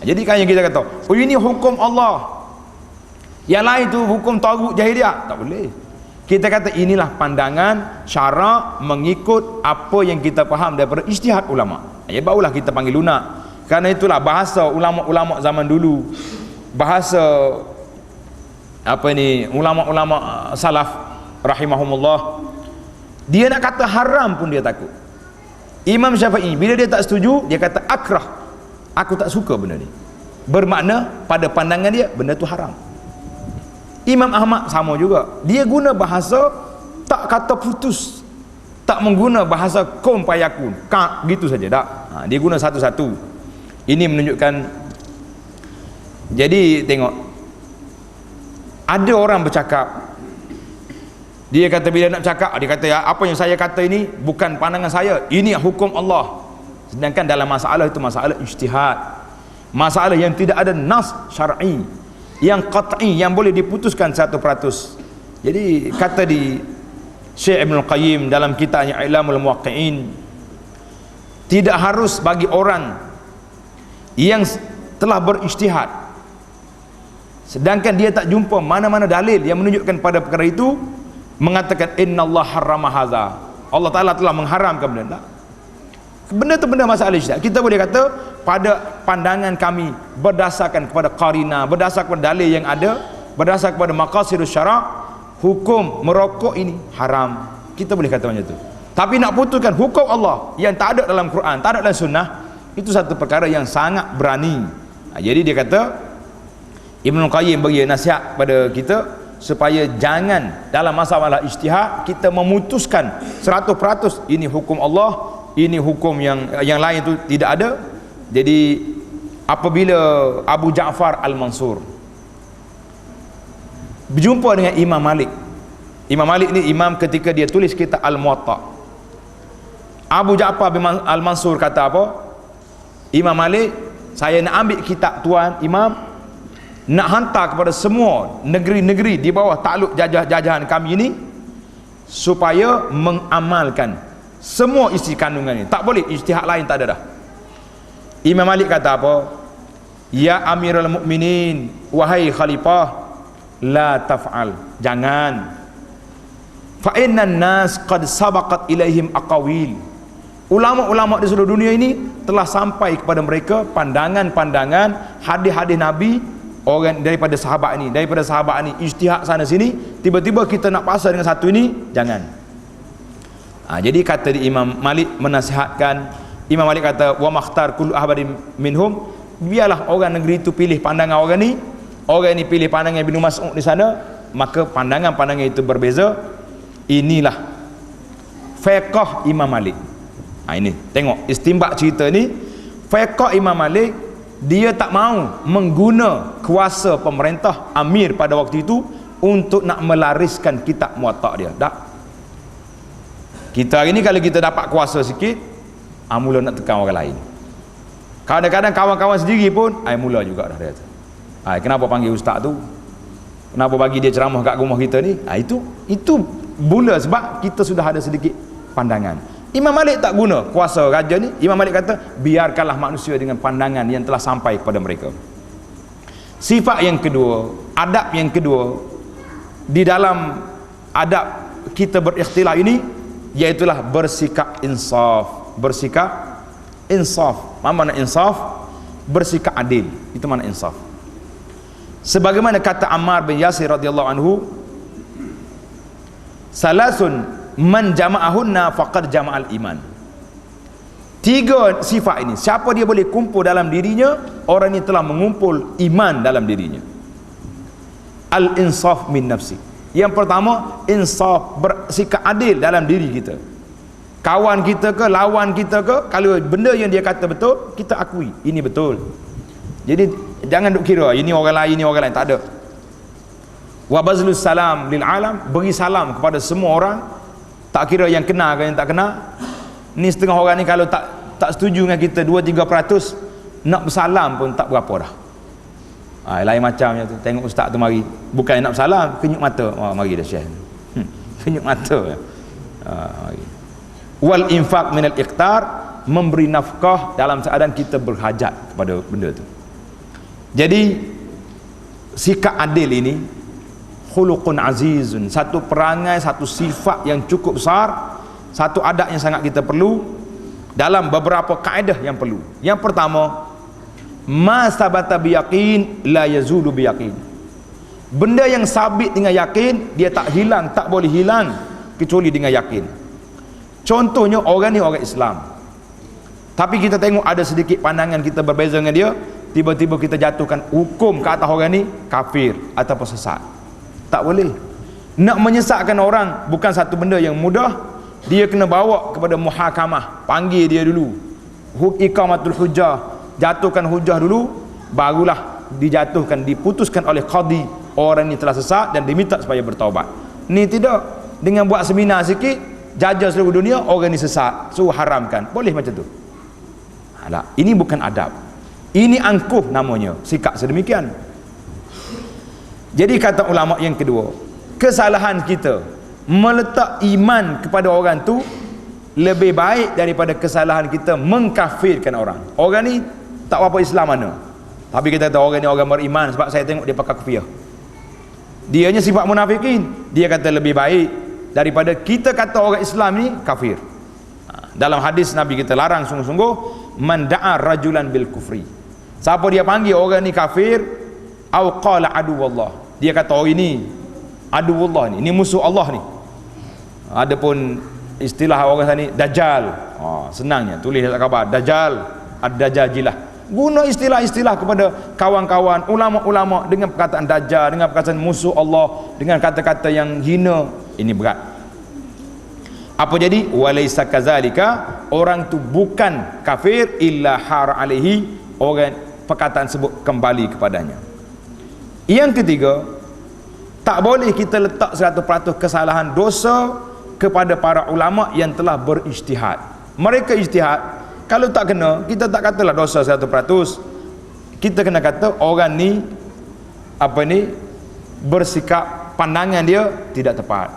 Jadi kan yang kita kata, oh ini hukum Allah, yang lain tu hukum tagut jahiliah, tak boleh. Kita kata inilah pandangan syarak mengikut apa yang kita faham daripada ijtihad ulama. Ya barulah kita panggil lunak. Karena itulah bahasa ulama-ulama zaman dulu, bahasa ulama-ulama salaf rahimahumullah, dia nak kata haram pun dia takut. Imam Syafi'i bila dia tak setuju, dia kata akrah, aku tak suka benda ni, bermakna pada pandangan dia benda tu haram. Imam Ahmad sama juga, dia guna bahasa tak kata putus, tak mengguna bahasa kum payakun kak gitu saja tak. Dia guna satu-satu. Ini menunjukkan, jadi tengok, ada orang bercakap, dia kata bila nak cakap, dia kata ya, apa yang saya kata ini bukan pandangan saya, ini hukum Allah. Sedangkan dalam masalah itu masalah ijtihad, masalah yang tidak ada nas syar'i yang qat'i yang boleh diputuskan 100%. Jadi kata di Syekh Ibn Qayyim dalam kitabnya I'lamul Muwaqqi'in, tidak harus bagi orang yang telah berijtihad sedangkan dia tak jumpa mana-mana dalil yang menunjukkan pada perkara itu, mengatakan innallaha harrama hadza, Allah Taala telah mengharamkan benda. Benda tu benda masalah ijtihad. Kita boleh kata pada pandangan kami berdasarkan kepada qarina, berdasarkan kepada dalil yang ada, berdasarkan kepada maqasidus syara', hukum merokok ini haram. Kita boleh kata macam tu. Tapi nak putuskan hukum Allah yang tak ada dalam Quran, tak ada dalam sunnah, itu satu perkara yang sangat berani. Jadi dia kata, Ibn Qayyim bagi nasihat pada kita supaya jangan dalam masalah ijtihad kita memutuskan 100% ini hukum Allah, ini hukum yang lain itu tidak ada. Jadi apabila Abu Ja'far Al-Mansur berjumpa dengan Imam Malik, Imam Malik ni imam ketika dia tulis kitab Al-Muwatta, Abu Ja'far Al-Mansur kata apa? Imam Malik, saya nak ambil kitab tuan Imam, nak hantar kepada semua negeri-negeri di bawah takluk jajahan kami ini, supaya mengamalkan semua isi kandungan ini. Tak boleh ijtihad lain, tak ada dah. Imam Malik kata apa? Ya Amirul Mukminin, wahai khalifah, la taf'al, jangan. Fa innan nas qad sabaqat ilaihim aqawil. Ulama-ulama di seluruh dunia ini telah sampai kepada mereka pandangan-pandangan hadis-hadis Nabi orang daripada sahabat ini, ijtihad sana sini, tiba-tiba kita nak pasal dengan satu ini, jangan. Jadi kata di Imam Malik menasihatkan, Imam Malik kata wa makhtar kullu ahbadin minhum, biarlah orang negeri itu pilih pandangan orang ini pilih pandangan Ibnu Mas'ud di sana, maka pandangan-pandangan itu berbeza. Inilah fiqh Imam Malik. Ini tengok istinbat cerita ni. Fiqh Imam Malik, dia tak mau mengguna kuasa pemerintah amir pada waktu itu untuk nak melariskan kitab Muwatta dia. Tak. Kita hari ni kalau kita dapat kuasa sikit, mula nak tekan orang lain. Kadang-kadang kawan-kawan sendiri pun mula juga dah dia kata. Kenapa panggil ustaz tu? Kenapa bagi dia ceramah kat rumah kita ni? Itu mula sebab kita sudah ada sedikit pandangan. Imam Malik tak guna kuasa raja ni. Imam Malik kata biarkanlah manusia dengan pandangan yang telah sampai kepada mereka. Sifat yang kedua, adab yang kedua di dalam adab kita berikhtilaf ini, iaitulah bersikap insaf. Bersikap insaf. Apa makna insaf? Bersikap adil. Itu makna insaf. Sebagaimana kata Ammar bin Yasir radhiyallahu anhu, salasun man jama'ahunna faqad jama'al iman. 3 sifat ini, siapa dia boleh kumpul dalam dirinya, orang ini telah mengumpul iman dalam dirinya. Al-insaf min nafsi. Yang pertama, insaf, bersikap adil dalam diri kita. Kawan kita ke, lawan kita ke, kalau benda yang dia kata betul, kita akui ini betul. Jadi jangan duk kira ini orang lain, tak ada. Wa bazlus salam lil alam, beri salam kepada semua orang, tak kira yang kenal ke yang tak kenal. Ni setengah orang ni kalau tak setuju dengan kita 2-3%, nak bersalam pun tak berapa dah. Lain macamnya tu. Tengok ustaz tu mari, bukan nak bersalam, kenyuk mata. Mari dah share. Kenyuk mata. Mari. Wal infaq minal iqtar, memberi nafkah dalam keadaan kita berhajat kepada benda tu. Jadi sikap adil ini khuluqun azizun, satu perangai, satu sifat yang cukup besar, satu adab yang sangat kita perlu dalam beberapa kaedah yang perlu. Yang pertama, ma sabata biyaqin la yazulu biyaqin. Benda yang sabit dengan yakin, dia tak hilang, tak boleh hilang kecuali dengan yakin. Contohnya orang ni orang Islam, tapi kita tengok ada sedikit pandangan kita berbeza dengan dia, tiba-tiba kita jatuhkan hukum ke atas orang ni kafir ataupun sesat. Tak boleh. Nak menyesatkan orang bukan satu benda yang mudah. Dia kena bawa kepada muhakamah, panggil dia dulu, iqamatul hujjah, jatuhkan hujjah dulu, barulah dijatuhkan, diputuskan oleh qadi orang ni telah sesat dan diminta supaya bertaubat. Ni tidak, dengan buat seminar sikit, jajah seluruh dunia orang ni sesat, suruh haramkan. Boleh macam tu? Ini bukan adab. Ini angkuh namanya, sikap sedemikian. Jadi kata ulama yang kedua, kesalahan kita meletak iman kepada orang tu lebih baik daripada kesalahan kita mengkafirkan orang. Orang ni tak apa Islam mana, tapi kita kata orang ni orang beriman sebab saya tengok dia pakai kufiah. Dianya sifat munafikin. Dia kata lebih baik daripada kita kata orang Islam ni kafir. Dalam hadis Nabi kita larang sungguh-sungguh, man da'a rajulan bil kufri. Siapa dia panggil orang ni kafir, au qala aduwallah, dia kata oh ini aduwallah, ni musuh Allah ni. Adapun istilah orang sana ni dajjal, senangnya tulis dalam khabar dajjal, ad-dajjajilah. Guna istilah-istilah kepada kawan-kawan ulama-ulama dengan perkataan dajjal, dengan perkataan musuh Allah, dengan kata-kata yang hina. Ini berat. Apa jadi? Walaysa kazalika, orang tu bukan kafir illa har alaihi, orang perkataan sebut kembali kepadanya. Yang ketiga, tak boleh kita letak 100% kesalahan dosa kepada para ulama yang telah berijtihad. Mereka ijtihad, Kalau tak kena, kita tak katalah dosa 100%. Kita kena kata orang ni bersikap, pandangan dia tidak tepat.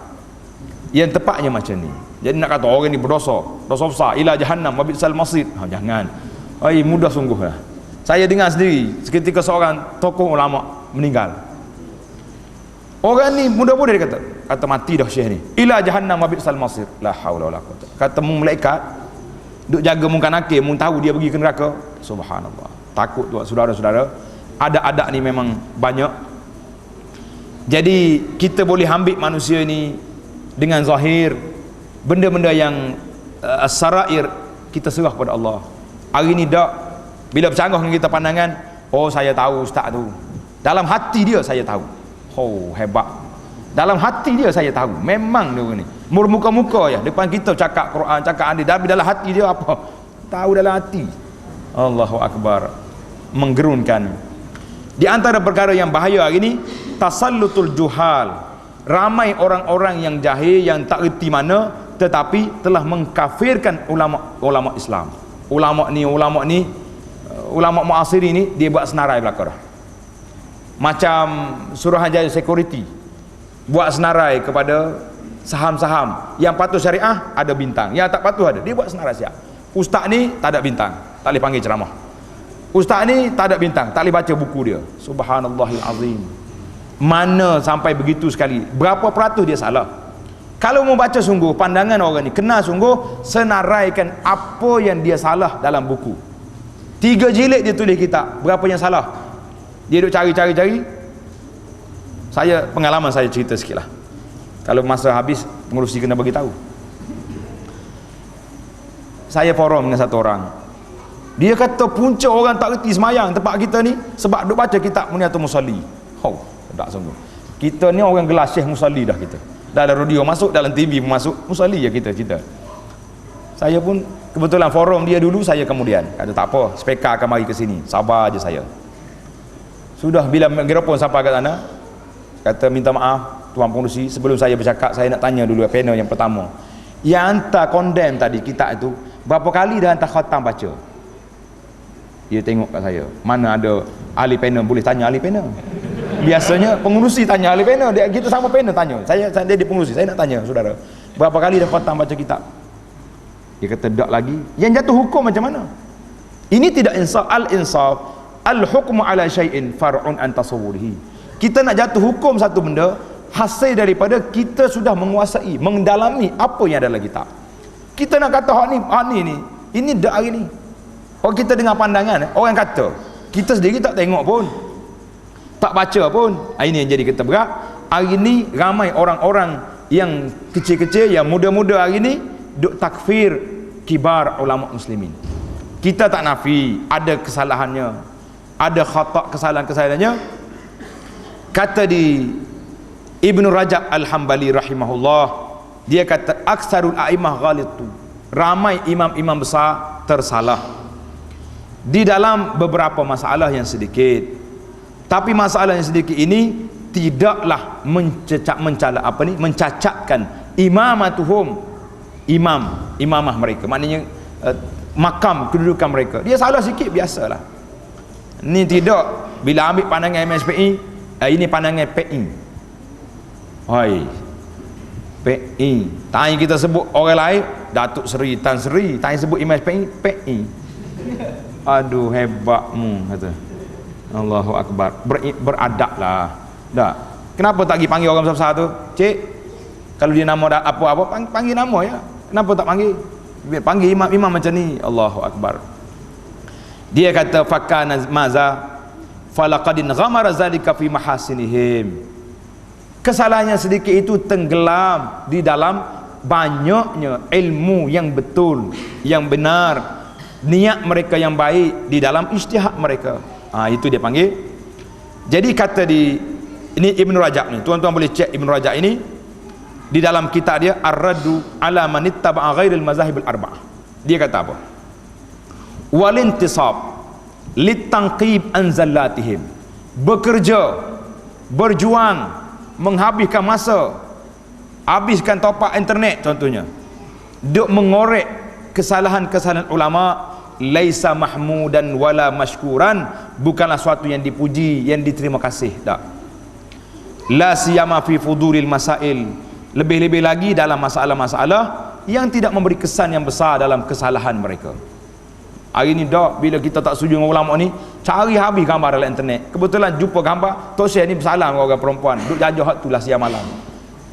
Yang tepatnya macam ni. Jadi nak kata orang ni berdosa, dosa besar, ila jahannam wa bi'sal masir. Jangan. Mudah sungguh lah. Saya dengar sendiri seketika seorang tokoh ulama meninggal. Orang ni mudah-mudah dia kata mati dah syekh ni. Ila jahannam wa bi'sal masir. La haula wala quwwata. Kata malaikat duk jaga mungkar nakir, mun tahu dia pergi ke neraka. Subhanallah. Takut tu saudara-saudara. Ada ni memang banyak. Jadi kita boleh ambil manusia ni dengan zahir, benda-benda yang sarair kita serah pada Allah. Hari ni dak, bila bercanggah dengan kita pandangan, oh saya tahu ustaz tu. Dalam hati dia saya tahu. Oh hebat. Dalam hati dia saya tahu. Memang dia ni. Muka-muka ya depan kita cakap Quran, cakap hadis, tapi dalam hati dia apa? Tahu dalam hati. Allahu akbar. Menggerunkan. Di antara perkara yang bahaya hari ni, tasallutul juhal. Ramai orang-orang yang jahil, yang tak reti mana, tetapi telah mengkafirkan ulama Islam. Ulama muasiri ni dia buat senarai belaka dah. Macam Suruhanjaya Security buat senarai kepada saham-saham yang patuh syariah ada bintang, yang tak patuh ada, dia buat senarai siap. Ustaz ni tak ada bintang, tak boleh panggil ceramah. Ustaz ni tak ada bintang, tak boleh baca buku dia. Subhanallahil azim. Mana sampai begitu sekali? Berapa peratus dia salah? Kalau mau baca sungguh pandangan orang ni, kena sungguh senaraikan apa yang dia salah dalam buku. 3 jilid dia tulis kitab, berapa yang salah? Dia duk cari. Pengalaman saya cerita sikit lah. Kalau masa habis, pengurusi kena bagi tahu. Saya forum dengan satu orang. Dia kata punca orang tak reti semayang tempat kita ni sebab duk baca kitab Muniatul Musalli. Tak sungguh. Kita ni orang gelas Syekh Musalli dah kita. Dalam radio masuk, dalam TV masuk, Musalli ya kita. Saya pun kebetulan forum dia dulu, saya kemudian. Kata tak apa, speka akan mari ke sini. Sabar aja saya. Sudah bila mikrofon sampai ke sana, kata minta maaf Tuan Pengurusi, sebelum saya bercakap saya nak tanya dulu panel yang pertama. Yang hantar condemn tadi kitab itu, berapa kali dah hantar khatam baca? Dia tengok kat saya, mana ada ahli panel boleh tanya ahli panel. Biasanya pengurusi tanya ahli panel, kita sama panel tanya. Saya di pengurusi, saya nak tanya saudara, berapa kali dah khatam baca kitab? Dia kata tak lagi. Yang jatuh hukum macam mana? Ini tidak insaf. Al-insaf, al-hukmu ala syai'in far'un an tasawwurihi. Kita nak jatuh hukum satu benda hasil daripada kita sudah menguasai, mendalami apa yang ada dalam kitab. Kita nak kata hak ni ini dak hari ni. Orang kita dengar pandangan, orang kata, kita sendiri tak tengok pun, tak baca pun. Ini yang jadi kita berat. Hari ni ramai orang-orang yang kecil-kecil, yang muda-muda hari ni duk takfir kibar ulama muslimin. Kita tak nafi ada kesalahannya, ada khata' kesalahan-kesalahannya. Kata di Ibnu Rajab Al-Hambali rahimahullah, dia kata aksarul a'imah ghalitu, ramai imam-imam besar tersalah di dalam beberapa masalah yang sedikit. Tapi masalah yang sedikit ini tidaklah mencacatkan imamatuhum, imamah mereka, maknanya makam kedudukan mereka. Dia salah sikit biasalah. Ni tidak, bila ambil pandangan MSPI, ini pandangan PI. PI. Tanya kita sebut orang lain, Datuk Seri, Tan Seri. Tanya sebut Imam PI, PI. Aduh hebatmu, kata. Allahu Akbar. Beradablah. Tak. Kenapa tak pergi panggil orang besar tu? Cik, kalau dia nama apa-apa, panggil nama ya. Kenapa tak panggil? Panggil imam macam ni. Allahu Akbar. Dia kata fakana maza falaqadin ghamara zalika fi mahasinihim. Kesalahannya sedikit itu tenggelam di dalam banyaknya ilmu yang betul, yang benar, niat mereka yang baik di dalam ijtihad mereka. Itu dia panggil. Jadi kata ini Ibnu Rajab ni, tuan-tuan boleh cek Ibnu Rajab ini di dalam kitab dia Ar-Raddu ala man ittaba'a ghairil mazahib al-arba'ah. Dia kata apa? Wal intisab litanqib an zallatihim. Bekerja, berjuang, menghabiskan masa, habiskan topak internet contohnya, duk mengorek kesalahan-kesalahan ulama laisa mahmudan wala mashkuran, bukanlah suatu yang dipuji, yang diterima kasih, tak. La siyama fi fudulil masail, lebih-lebih lagi dalam masalah-masalah yang tidak memberi kesan yang besar dalam kesalahan mereka. Hari ni dak, bila kita tak setuju dengan ulama ni, cari habis gambar dalam internet. Kebetulan jumpa gambar tok Syekh ni bersalah dengan orang perempuan, duk jajah hak tu lah siang malam.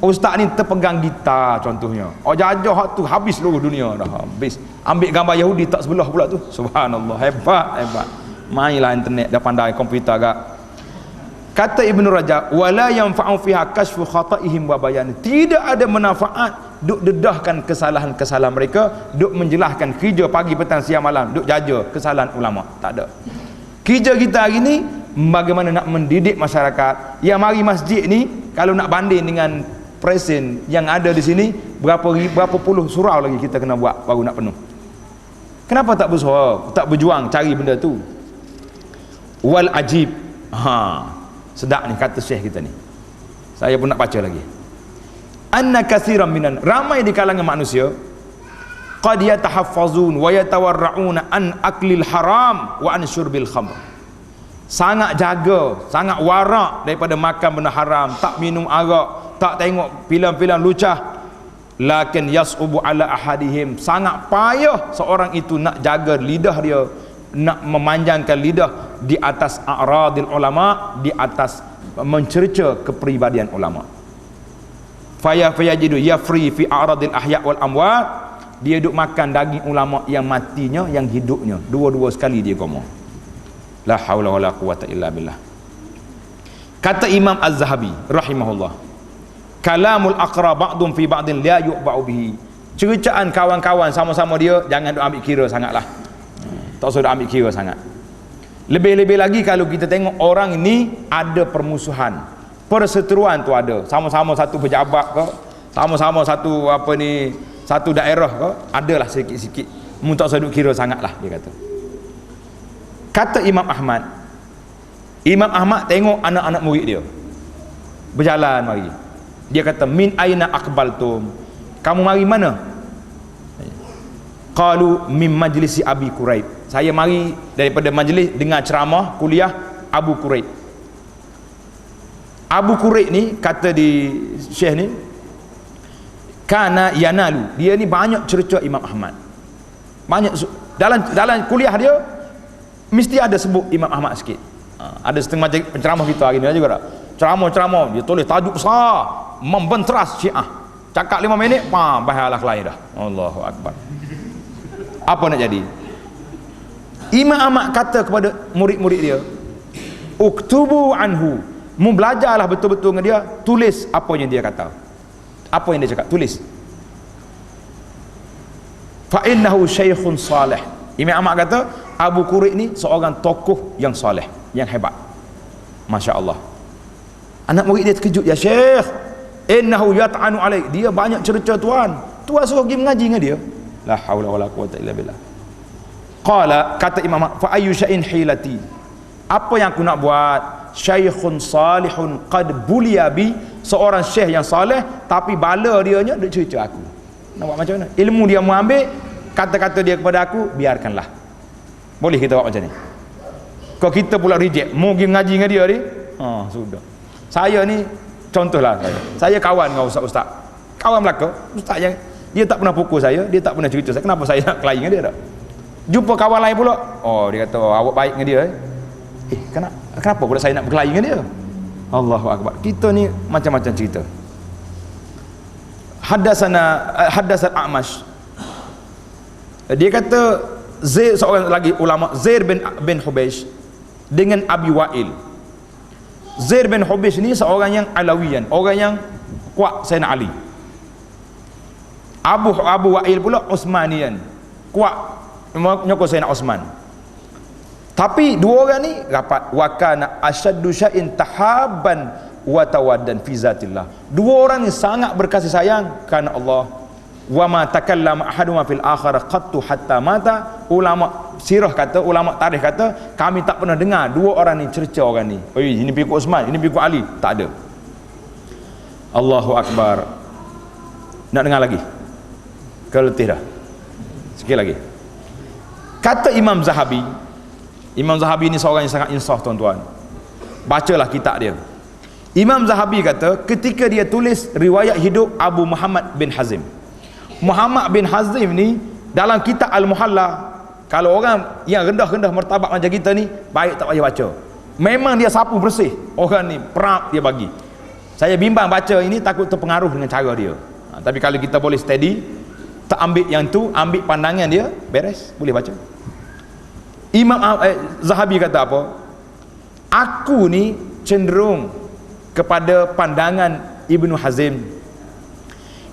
Ustaz ni terpegang gitar contohnya, jajah hak tu habis seluruh dunia dah habis. Ambil gambar Yahudi tak sebelah pula tu. Subhanallah, hebat. Mainlah internet, dah pandai komputer agak. Kata Ibnu Rajab, wala yanfa'u fiha kashfu khata'ihim wa bayan, tidak ada manfaat duk dedahkan kesalahan-kesalahan mereka, duk menjelaskan kerja pagi petang siang malam, duk jaga kesalahan ulama, tak ada. Kerja kita hari ni bagaimana nak mendidik masyarakat. Yang mari masjid ni kalau nak banding dengan present yang ada di sini, berapa puluh surau lagi kita kena buat baru nak penuh. Kenapa tak berusaha, tak berjuang cari benda tu? Wal ajib, sedap ni kata Syekh kita ni, saya pun nak baca lagi. Anna katsiran minan, ramai di kalangan manusia, qad yatahaffazun wa yatawarra'una an aklil haram wa an syurbil khamr, sangat jaga, sangat warak daripada makan benda haram, tak minum arak, tak tengok filem-filem lucah. Lakin yas'ubu ala ahadihim, sangat payah seorang itu nak jaga lidah dia, nak memanjangkan lidah di atas a'radil ulama, di atas mencerca kepribadian ulama. Fayajidu yafri fi a'radil ahya' wal amwat, dia duk makan daging ulama yang matinya, yang hidupnya, dua-dua sekali dia ngomong. La haula wala quwata illa billah. Kata Imam Az-Zahabi rahimahullah, kalamul aqra ba'dun fi ba'din la yu'ba'u bihi, cercaan kawan-kawan sama-sama dia jangan duk ambil kira sangatlah. Tak usah duk ambil kira sangat. Lebih-lebih lagi kalau kita tengok orang ini ada permusuhan, perseteruan tu ada, sama-sama satu pejabat ke, sama-sama satu satu daerah ke, adalah sikit-sikit. Mu tak usah duk kira sangatlah, dia kata. Kata Imam Ahmad tengok anak-anak murid dia berjalan mari, dia kata, min aina aqbaltum, kamu mari mana? Qalu min majlisi Abi Quraib, saya mari daripada majlis dengar ceramah kuliah Abu Quraib. Abu Quraib ni kata di Syekh ni, kana yanalu, dia ni banyak cerca Imam Ahmad, banyak dalam kuliah dia mesti ada sebut Imam Ahmad sikit. Ada setengah penceramah kita hari ni juga tak, ceramah dia tulis tajuk besar, membenteras Syiah, cakap 5 minit bahalah lain dah. Allahu Akbar. Apa nak jadi? Imam Ahmad kata kepada murid-murid dia, uktubu anhu, mu belajarlah betul-betul dengan dia, tulis apa yang dia kata, apa yang dia cakap, tulis. Fa innahu syaikhun salih, Imam Ahmad kata Abu Quraib ni seorang tokoh yang soleh, yang hebat. Masya Allah. Anak murid dia terkejut, ya Syekh, innahu yat'anu alaik, dia banyak cerca tuan suruh pergi mengaji dengan dia. La haula wala quwata illa billah. Qala, kata Imam Ahmad, fa ayyu syai'in hilati, apa yang aku nak buat? Syaikhun salihun qad buliya bi, seorang syekh yang soleh tapi bala dianya duk cerita aku. Nak buat macam mana? Ilmu dia mau ambil, kata-kata dia kepada aku biarkanlah. Boleh kita buat macam ni? Kalau kita pula reject, mau pergi mengaji dengan dia ni, sudah. Saya ni contohlah, saya kawan dengan ustaz-ustaz, kawan belaka, ustaz yang dia tak pernah pukul saya, dia tak pernah cerita saya, kenapa saya nak kelahi dengan dia tak? Jumpa kawan lain pula, dia kata, awak baik dengan dia. Kenapa pula saya nak berkelahi dengan dia? Allahu Akbar. Kita ni macam-macam cerita. Haddasan A'mash, dia kata Zaid, seorang lagi ulama, Zaid bin Hubeish dengan Abi Wa'il. Zaid bin Hubeish ni seorang yang Alawiyan, orang yang kuat Sayyidina Ali. Abu Wa'il pula Utsmaniyan, kuat nyokong Sayyidina Utsman. Tapi dua orang ni rapat. Wa kana asyaddu syai'in tahabban wa tawaddan fi zatillah, dua orang ni sangat berkasih sayang kerana Allah. Wa ma takallama ahaduma fil akhirah qattu hatta mata. Ulama sirah kata, ulama tarikh kata, kami tak pernah dengar dua orang ni cerca orang ni, ini pikul Utsman, ini pikul Ali, tak ada. Allahu Akbar. Nak dengar lagi? Keletih dah. Sikit lagi. Kata Imam Zahabi, Imam Zahabi ni seorang yang sangat insaf tuan-tuan, bacalah kitab dia. Imam Zahabi kata ketika dia tulis riwayat hidup Abu Muhammad bin Hazim, Muhammad bin Hazim ni dalam kitab Al-Muhalla, kalau orang yang rendah-rendah martabat macam kita ni, baik tak payah baca. Memang dia sapu bersih orang ni, perap dia bagi. Saya bimbang baca ini, takut terpengaruh dengan cara dia. Tapi kalau kita boleh steady, tak ambil yang tu, ambil pandangan dia, beres, boleh baca. Imam Zahabi kata apa? Aku ni cenderung kepada pandangan Ibnu Hazim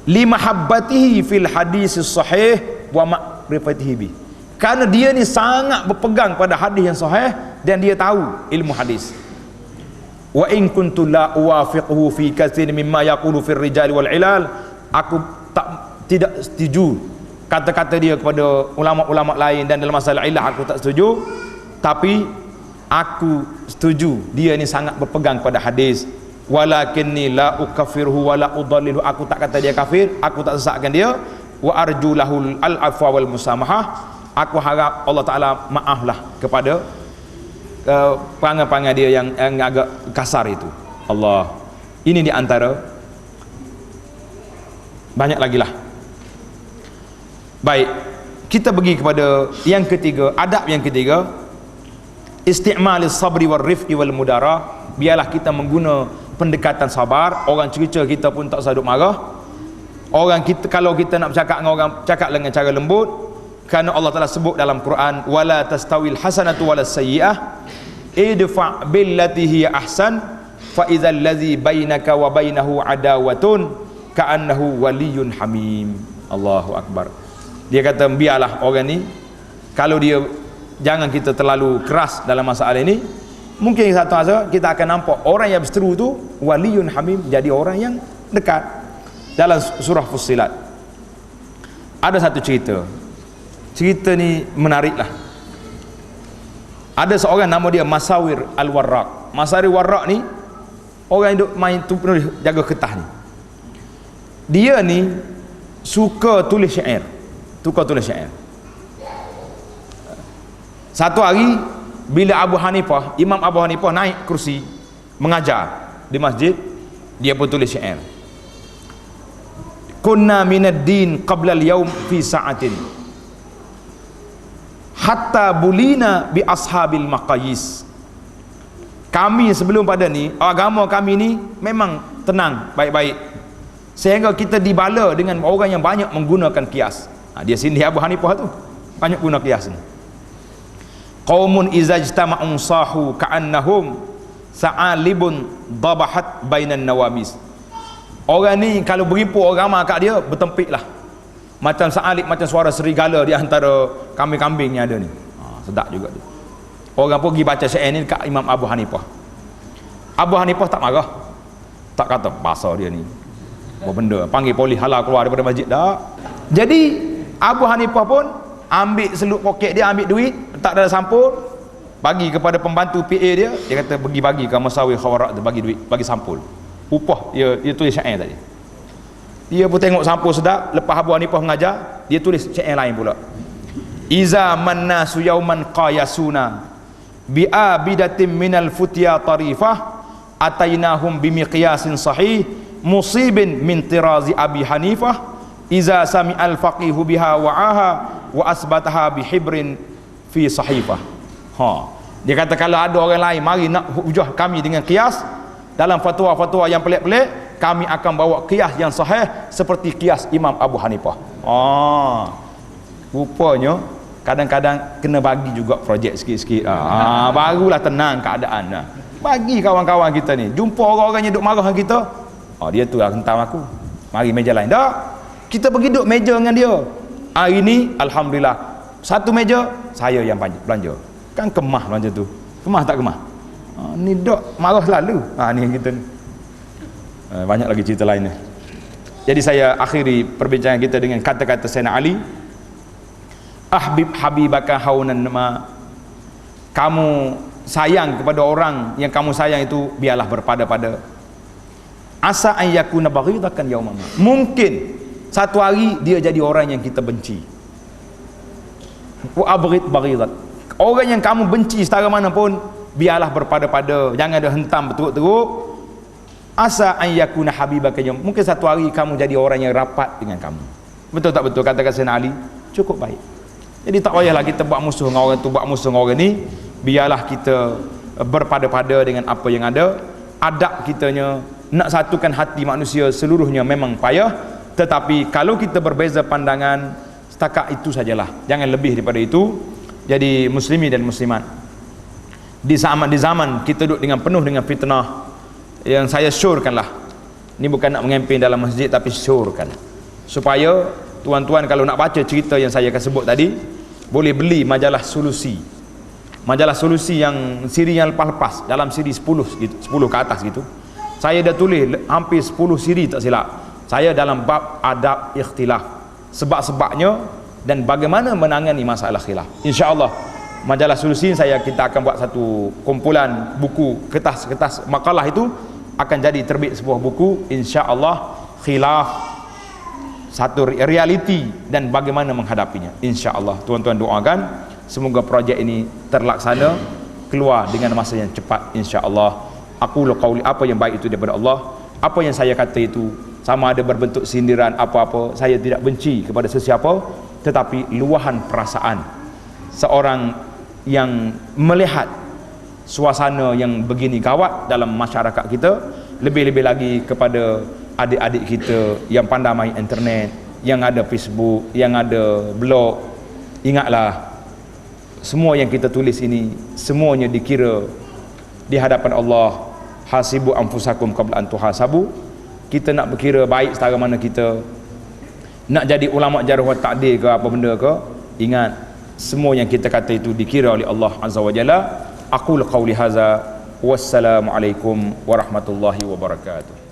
limahabbatihi fil hadis sahih wa ma'rifatihi bi, kerana dia ni sangat berpegang pada hadis yang sahih dan dia tahu ilmu hadis. Wa in kuntu la uwafiquhu fi katsirin mimma yaqulu fil rijal wal ilal, aku tidak setuju kata-kata dia kepada ulama-ulama lain dan dalam masalah ilah aku tak setuju, tapi aku setuju dia ni sangat berpegang pada hadis. Walakinni la ukafirhu wala udallilu, aku tak kata dia kafir, aku tak sesatkan dia. Wa arju lahul al-afwa wal musamahah, aku harap Allah Ta'ala maaflah kepada perangai-perangai dia yang agak kasar itu. Allah, ini di antara banyak lagi lah. Baik, kita pergi kepada yang ketiga, adab yang ketiga, isti'malis sabri wal rifqi wal mudara. Biarlah kita mengguna pendekatan sabar. Orang cerita kita pun tak sadut marah. Orang kita, kalau kita nak bercakap dengan orang, cakap dengan cara lembut, kerana Allah Ta'ala sebut dalam Quran, wala tastawil hasanatu wala sayyi'ah idfa' billati hiya ahsan fa idzal ladzi bainaka wa bainahu adawatun ka'annahu waliyyun hamim. Allahu akbar. Dia kata biarlah orang ni, kalau dia, jangan kita terlalu keras dalam masalah ini. Mungkin satu masa kita akan nampak orang yang berseteru tu waliyun hamim, jadi orang yang dekat. Dalam surah Fussilat ada satu cerita ni menariklah. Ada seorang nama dia Masawir Al-Warraq. Masawir Warraq ni orang yang duk main tu, jaga ketah ni. Dia ni suka tulis syair. Satu hari bila Imam Abu Hanifah naik kursi mengajar di masjid, dia pun tulis syair. Kunna minad din qabla al-yawm fi sa'atin hatta bulina bi ashabil maqayis. Kami sebelum pada ni, agama kami ni memang tenang, baik-baik, sehingga kita dibala dengan orang yang banyak menggunakan kias. Dia sini Abu Hanifah tu banyak guna kias ni. Qaumun izajtama'un sahu ka'annahum sa'alibun dabahat bainan nawamis. Orang ni kalau berimpun orang ramai kat dia, bertempik lah macam sa'alib, macam suara serigala di antara kambing-kambing yang ada ni. Sedap juga tu. Orang pergi baca syair ni kat Imam Abu Hanifah. Abu Hanifah tak marah, tak kata pasal dia ni apa benda, panggil polis halal keluar daripada masjid dah. Jadi Abu Hanifah pun ambil seluk poket dia, ambil duit, tak ada sampul, bagi kepada pembantu PA dia. Dia kata pergi bagi ke Masawir Khawarak tu, bagi duit, bagi sampul upah. Dia tulis syair tadi. Dia pun tengok sampul sedap. Lepas Abu Hanifah mengajar, dia tulis syair lain pula. Iza mannasu yauman qayasuna bi'abidatin minal futya tarifah atainahum bimiqyasin sahih musibin min tirazi Abi Hanifah iza sami'al faqihu biha wa'aha wa asbataha bihibrin fi sahifah. Dia kata kalau ada orang lain mari nak hujah kami dengan qiyas dalam fatwa-fatwa yang pelik-pelik, kami akan bawa qiyas yang sahih seperti qiyas Imam Abu Hanifah. Rupanya kadang-kadang kena bagi juga projek sikit-sikit. Barulah tenang keadaan. Bagi kawan-kawan kita ni, jumpa orang-orang yang duk marah dengan kita, dia tu lah hentam aku, mari meja lain. Tak, kita pergi duduk meja dengan dia. Hari ni alhamdulillah satu meja saya yang belanja. Kan kemah belanja tu, kemah tak kemah. Ni dok marah selalu. Ni kita ni. Banyak lagi cerita lainnya. Jadi saya akhiri perbincangan kita dengan kata-kata Sayyidina Ali, ahbib habibaka haunan ma. Kamu sayang kepada orang yang kamu sayang itu biarlah berpada-pada. Asa an yakuna baghidakan yaumama. Mungkin satu hari dia jadi orang yang kita benci. wa abghid baghidat. Orang yang kamu benci setara mana pun, biarlah berpada-pada, jangan ada hentam berteruk-teruk. Asa an yakuna habibaka yawm, mungkin satu hari kamu jadi orang yang rapat dengan kamu. Betul tak betul kata Sayyidina Ali? Cukup baik. Jadi tak payahlah kita buat musuh dengan orang tu, buat musuh dengan orang ni. Biarlah kita berpada-pada dengan apa yang ada. Adab kitanya nak satukan hati manusia seluruhnya memang payah, tetapi kalau kita berbeza pandangan, setakat itu sajalah, jangan lebih daripada itu. Jadi muslimin dan muslimat, di zaman kita duduk dengan penuh dengan fitnah, yang saya syorkanlah, ini bukan nak mengempen dalam masjid, tapi syorkan supaya tuan-tuan kalau nak baca cerita yang saya akan sebut tadi, boleh beli majalah Solusi. Majalah Solusi yang siri yang lepas-lepas, dalam siri 10 gitu, 10 ke atas gitu. Saya dah tulis hampir 10 siri tak silap. Saya dalam bab adab ikhtilaf, sebab-sebabnya dan bagaimana menangani masalah khilaf. Insya-Allah majalah Solusi kita akan buat satu kumpulan buku, kertas-kertas makalah itu akan jadi terbit sebuah buku, insya-Allah, khilaf satu realiti dan bagaimana menghadapinya. Insya-Allah tuan-tuan doakan semoga projek ini terlaksana, keluar dengan masa yang cepat, insya-Allah. Aku qauli, apa yang baik itu daripada Allah. Apa yang saya kata itu sama ada berbentuk sindiran apa-apa, saya tidak benci kepada sesiapa, tetapi luahan perasaan seorang yang melihat suasana yang begini gawat dalam masyarakat kita, lebih-lebih lagi kepada adik-adik kita yang pandai main internet, yang ada Facebook, yang ada blog. Ingatlah, semua yang kita tulis ini semuanya dikira di hadapan Allah. Hasibu anfusakum qabla an tuhasabu. Kita nak berkira baik setara mana kita nak jadi ulama jarh wa ta'dil ke apa benda ke, ingat semua yang kita kata itu dikira oleh Allah Azza wa Jalla. Aqul qauli hadza, wassalamu alaikum warahmatullahi wabarakatuh.